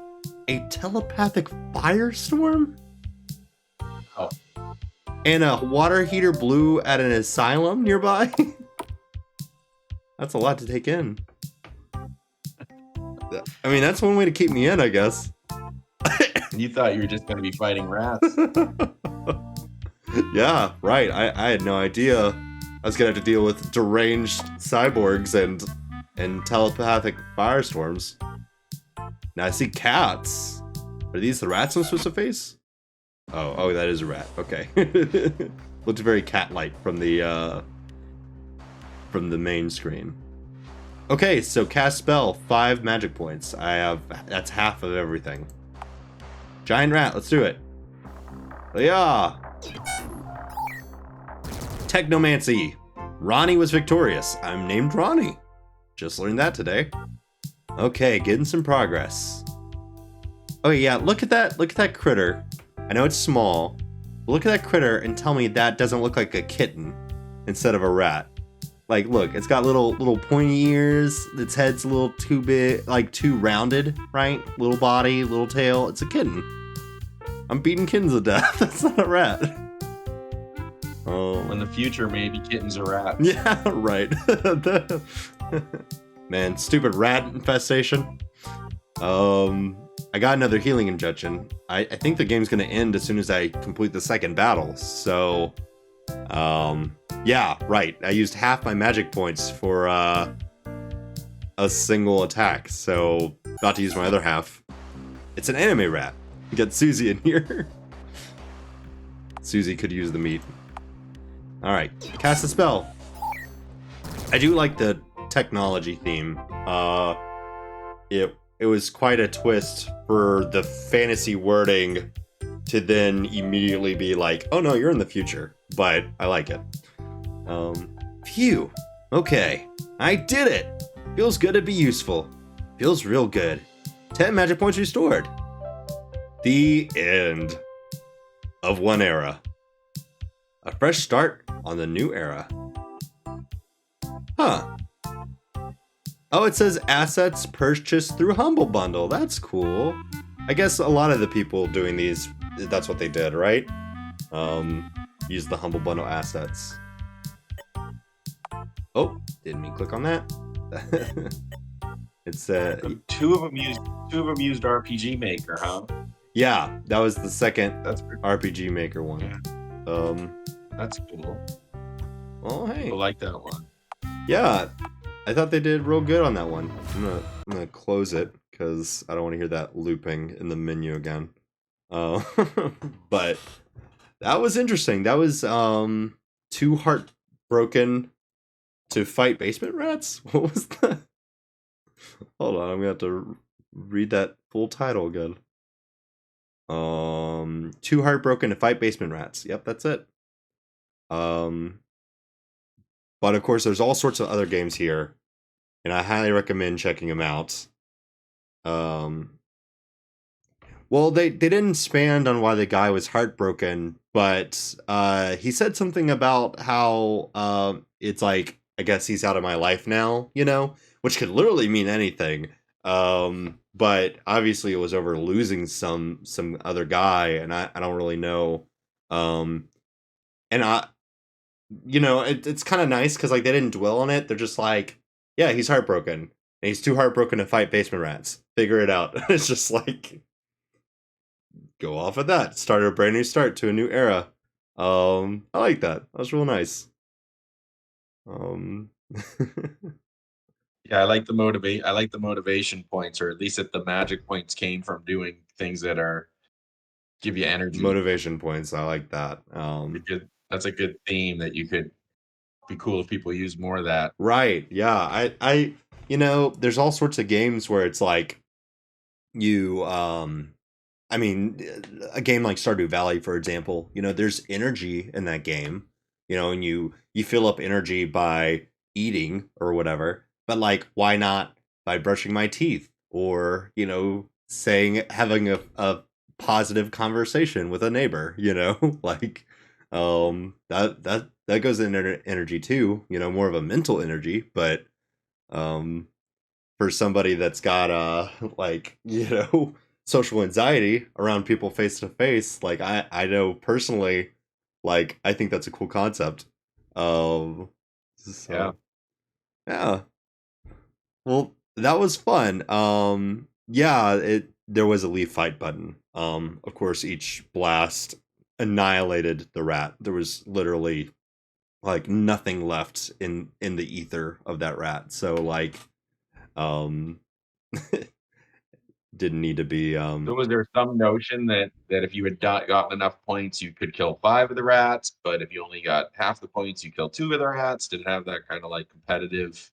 A telepathic firestorm? Oh. And a water heater blew at an asylum nearby? That's a lot to take in. I mean, that's one way to keep me in, I guess. You thought you were just going to be fighting rats. Yeah, right. I had no idea I was gonna have to deal with deranged cyborgs and telepathic firestorms. Now I see cats. Are these the rats I'm supposed to face? Oh, that is a rat. Okay. Looked very cat-like from the main screen. Okay, so cast spell, 5 magic points. That's half of everything. Giant rat, let's do it. Yeah. Technomancy. Ronnie was victorious. I'm named Ronnie. Just learned that today. Okay, getting some progress. Oh yeah, look at that critter. I know it's small, but look at that critter and tell me that doesn't look like a kitten instead of a rat. Like, look, it's got little pointy ears. Its head's a little too big, like too rounded, right? Little body, little tail. It's a kitten. I'm beating kittens to death. That's not a rat. Oh. In the future, maybe kittens are rats. Yeah, right. Man, stupid rat infestation. I got another healing injection. I think the game's gonna end as soon as I complete the second battle. So, yeah, right. I used half my magic points for a single attack. So, about to use my other half. It's an anime rat. We got Susie in here. Susie could use the meat. All right, cast a spell. I do like the technology theme. It was quite a twist for the fantasy wording to then immediately be like, oh no, you're in the future. But I like it. Phew. Okay, I did it. Feels good to be useful. Feels real good. 10 magic points restored. The end of one era. A fresh start on the new era. Huh. Oh, it says assets purchased through Humble Bundle. That's cool. I guess a lot of the people doing these, that's what they did, right? Use the Humble Bundle assets. Oh, didn't mean click on that. It's two of them used RPG Maker, huh? Yeah, that was the second That's pretty, RPG Maker one. yeah, that's cool. Well, hey. I like that one. Yeah, I thought they did real good on that one. I'm gonna close it because I don't want to hear that looping in the menu again. But that was interesting. That was too heartbroken to fight basement rats. What was that? Hold on, I'm gonna have to read that full title again. Too heartbroken to fight basement rats. Yep, that's it. But of course, there's all sorts of other games here, and I highly recommend checking them out. Well, they didn't expand on why the guy was heartbroken, but he said something about how it's like, I guess he's out of my life now, you know, which could literally mean anything. But obviously it was over losing some other guy, and I don't really know. And it's kind of nice because like they didn't dwell on it. They're just like, yeah, he's heartbroken. And he's too heartbroken to fight basement rats. Figure it out. It's just like, go off of that. Start a brand new start to a new era. I like that. That was real nice. Yeah, I like the motivation points, or at least that the magic points came from doing things that are give you energy. Motivation points. I like that. That's a good theme that you could be cool if people use more of that. Right. Yeah. I there's all sorts of games where it's like you I mean, a game like Stardew Valley, for example, there's energy in that game, and you fill up energy by eating or whatever. But like, why not by brushing my teeth or saying having a positive conversation with a neighbor? Like that goes in energy too. More of a mental energy, but um for somebody that's got like social anxiety around people face to face, like I know personally, like I think that's a cool concept. Yeah. So yeah, well, that was fun. Yeah, it there was a leaf fight button. Of course, each blast annihilated the rat. There was literally like nothing left in the ether of that rat. So like um didn't need to be So was there some notion that if you had gotten enough points, you could kill 5 of the rats, but if you only got half the points, you kill 2 of the rats? Did it have that kind of like competitive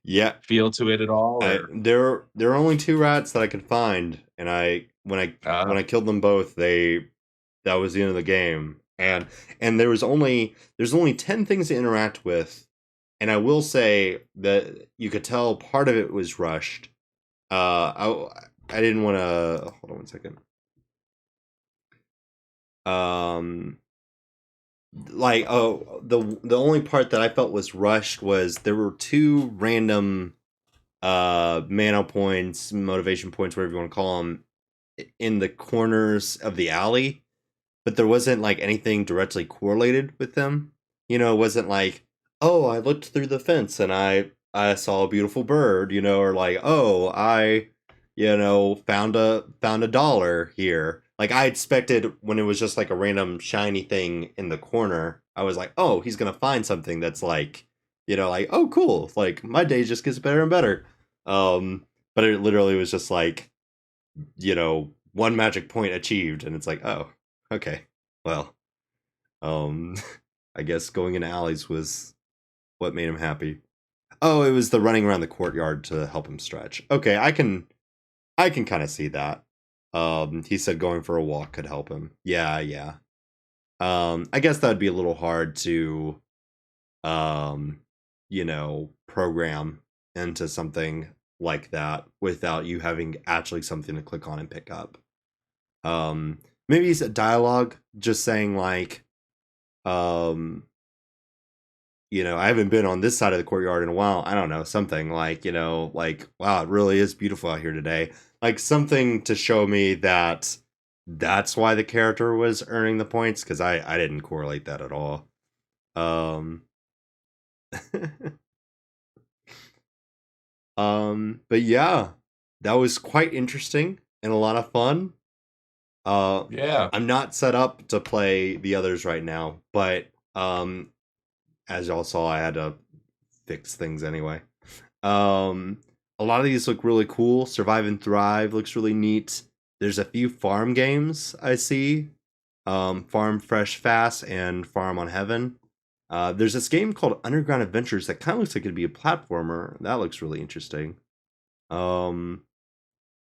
yeah. feel to it at all, I or there are only two rats that I could find, and when uh, I killed them both, they that was the end of the game. And there's only 10 things to interact with, and I will say that you could tell part of it was rushed. I didn't want to hold on one second. Um, like the only part that I felt was rushed was there were two random mana points, motivation points, whatever you want to call them, in the corners of the alley, but there wasn't like anything directly correlated with them. It wasn't like, oh, I looked through the fence and I saw a beautiful bird, or like, oh, I found a dollar here. Like I expected when it was just like a random shiny thing in the corner, I was like, oh, he's gonna find something that's like, like, oh, cool. Like my day just gets better and better. But it literally was just like, one magic point achieved, and it's like, oh, okay, well, um, I guess going into alleys was what made him happy. Oh, it was the running around the courtyard to help him stretch. Okay, I can kind of see that. He said going for a walk could help him. Yeah, yeah. I guess that'd be a little hard to, um, program into something like that without you having actually something to click on and pick up. Maybe it's a dialogue just saying like, um, I haven't been on this side of the courtyard in a while. I don't know, something like, like, wow, it really is beautiful out here today. Like something to show me that that's why the character was earning the points, because I didn't correlate that at all. Um, but yeah, that was quite interesting and a lot of fun. Uh, yeah. I'm not set up to play the others right now, but as y'all saw, I had to fix things anyway. Um, a lot of these look really cool. Survive and Thrive looks really neat. There's a few farm games I see. Farm Fresh Fast and Farm on Heaven. There's this game called Underground Adventures that kind of looks like it'd be a platformer. That looks really interesting. Um,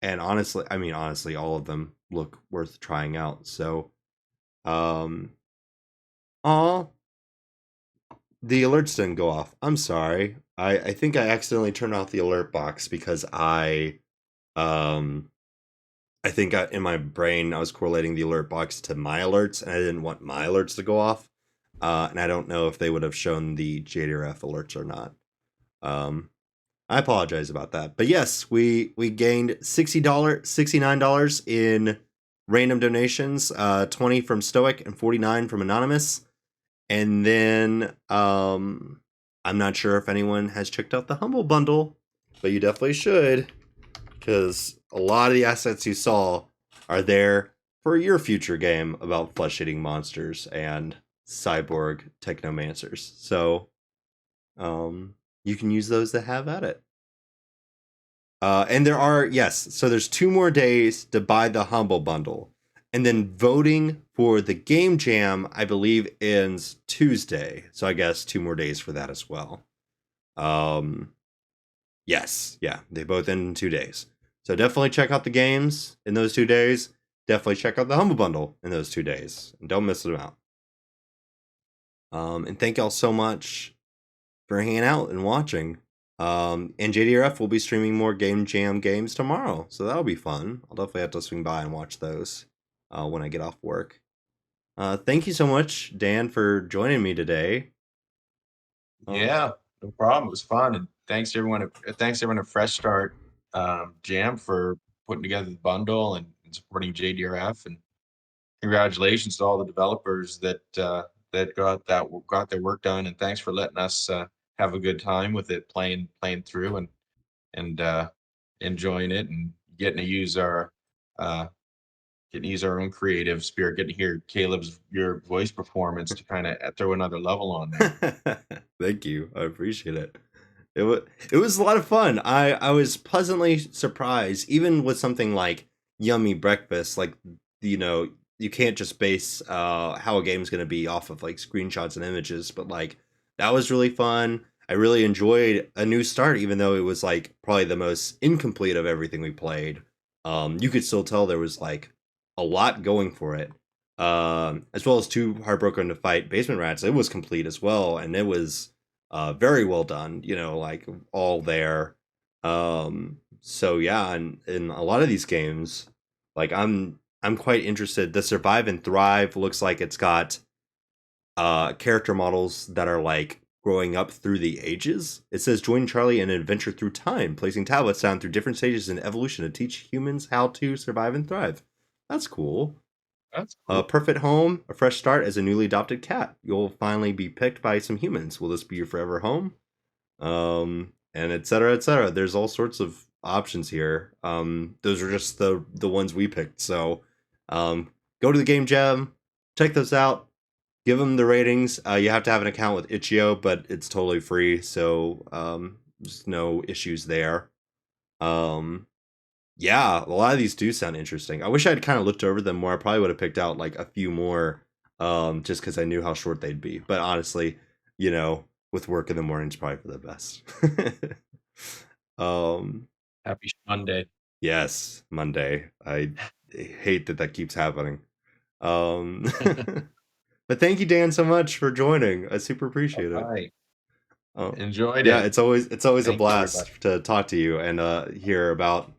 and honestly, all of them look worth trying out. So, um, aw, the alerts didn't go off. I'm sorry. I think I accidentally turned off the alert box because um I think in my brain I was correlating the alert box to my alerts, and I didn't want my alerts to go off. And I don't know if they would have shown the JDRF alerts or not. Um, I apologize about that. But yes, we gained $69 in random donations, 20 from Stoic and 49 from Anonymous. And then I'm not sure if anyone has checked out the Humble Bundle, but you definitely should, because a lot of the assets you saw are there for your future game about flesh-eating monsters and cyborg technomancers. So you can use those to have at it. And there are, yes, so there's 2 more days to buy the Humble Bundle. And then voting for the Game Jam, I believe, ends Tuesday. So I guess 2 more days for that as well. Yes, yeah, they both end in 2 days. So definitely check out the games in those 2 days. Definitely check out the Humble Bundle in those 2 days. And don't miss them out. And thank y'all so much for hanging out and watching. And JDRF will be streaming more Game Jam games tomorrow, so that'll be fun. I'll definitely have to swing by and watch those when I get off work. Thank you so much, Dan, for joining me today. Yeah, no problem. It was fun, and thanks everyone. Thanks everyone at Fresh Start Jam for putting together the bundle and supporting JDRF. And congratulations to all the developers that got their work done. And thanks for letting us have a good time with it, playing through and enjoying it and getting to use our uh, own creative spirit, getting to hear your voice performance to kind of throw another level on there. Thank you. I appreciate it. It was a lot of fun. I was pleasantly surprised, even with something like Yummy Breakfast. Like, you can't just base how a game's gonna be off of like screenshots and images, but like that was really fun. I really enjoyed A New Start, even though it was like probably the most incomplete of everything we played. You could still tell there was like a lot going for it. As well as Too Heartbroken to Fight Basement Rats. It was complete as well, and it was very well done. Like all there. So yeah, and in a lot of these games, like I'm quite interested. The Survive and Thrive looks like it's got character models that are like growing up through the ages. It says join Charlie in an adventure through time, placing tablets down through different stages in evolution to teach humans how to survive and thrive. That's cool. That's A cool. perfect home, a fresh start as a newly adopted cat. You'll finally be picked by some humans. Will this be your forever home? And et cetera, et cetera. There's all sorts of options here. Those are just the ones we picked. So, go to the Game Jam, check those out, give them the ratings. You have to have an account with Itch.io, but it's totally free, so there's no issues there. Yeah, a lot of these do sound interesting. I wish I'd kind of looked over them more. I probably would have picked out like a few more, just because I knew how short they'd be. But honestly, with work in the morning, it's probably for the best. um, Happy Monday. yes, Monday. I hate that keeps happening. Um, but thank you, Dan, so much for joining. I super appreciate All it. right. Oh, Enjoyed yeah, it. it's always a Thank you, everybody. blast to talk to you and hear about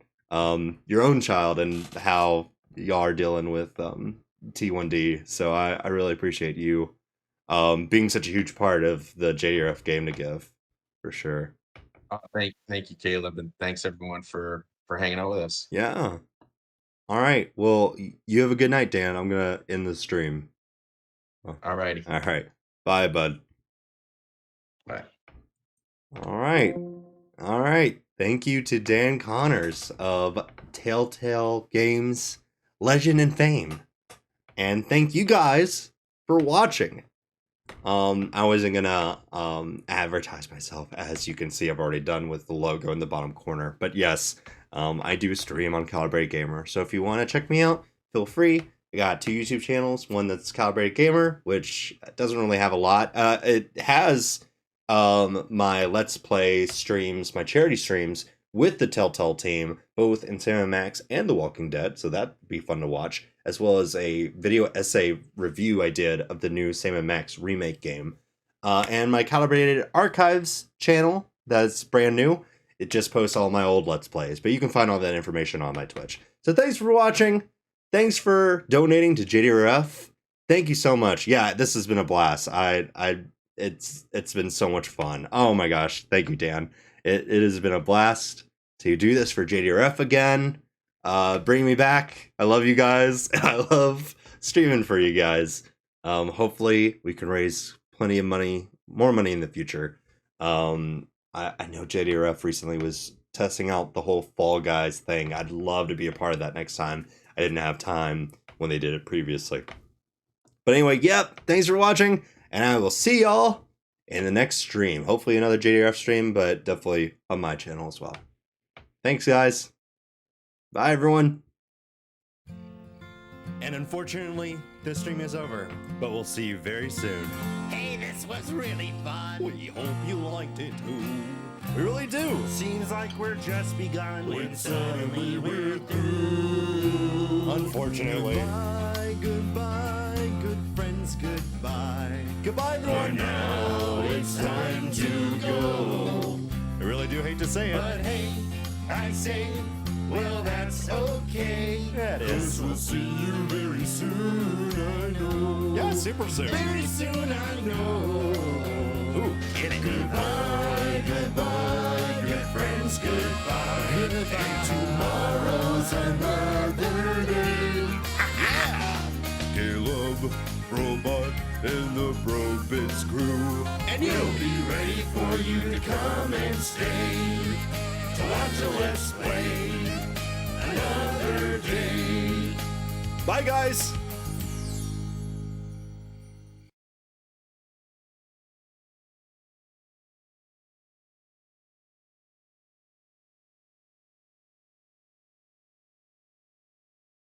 your own child and how y'all are dealing with T1D. So I really appreciate you being such a huge part of the JRF game to give, for sure. Thank you, Caleb, and thanks everyone for hanging out with us. Yeah. All right. Well, you have a good night, Dan. I'm gonna end the stream. Oh, All righty. all right. Bye, bud. Bye. All right. All right. Thank you to Dan Connors of Telltale Games Legend and Fame. And thank you guys for watching. I wasn't gonna advertise myself, as you can see I've already done with the logo in the bottom corner. But yes, I do stream on Calibrated Gamer. So if you want to check me out, feel free. I got 2 YouTube channels. One that's Calibrated Gamer, which doesn't really have a lot. It has my Let's Play streams, my charity streams with the Telltale team, both in Sam & Max and The Walking Dead. So that'd be fun to watch, as well as a video essay review I did of the new Sam & Max remake game. And my Calibrated Archives channel, that's brand new. It just posts all my old Let's Plays, but you can find all that information on my Twitch. So thanks for watching. Thanks for donating to JDRF. Thank you so much. Yeah, this has been a blast. It's been so much fun. Oh my gosh, thank you, Dan. It has been a blast to do this for JDRF again. Bring me back. I love you guys. I love streaming for you guys. Hopefully we can raise plenty of money, more money in the future. I know JDRF recently was testing out the whole Fall Guys thing. I'd love to be a part of that next time. I didn't have time when they did it previously. But anyway, yep, thanks for watching, and I will see y'all in the next stream. Hopefully another JDRF stream, but definitely on my channel as well. Thanks, guys. Bye, everyone. And unfortunately, this stream is over, but we'll see you very soon. Hey, this was really fun. We hope you liked it too. We really do. Seems like we're just begun when suddenly we're through. Unfortunately. Goodbye, goodbye, good friends, goodbye. Goodbye, everyone. Now it's time to go. I really do hate to say it. But hey, I say, well, that's okay. Yeah, it is. 'Cause we'll see you very soon, I know. Yeah, super soon. Very soon, I know. Ooh, get it. Goodbye, goodbye, good friends, goodbye. And tomorrow's another day. Caleb, Robot, and the Brobits crew. And you'll be ready for you to come and stay. To watch a Let's Play another day. Bye, guys.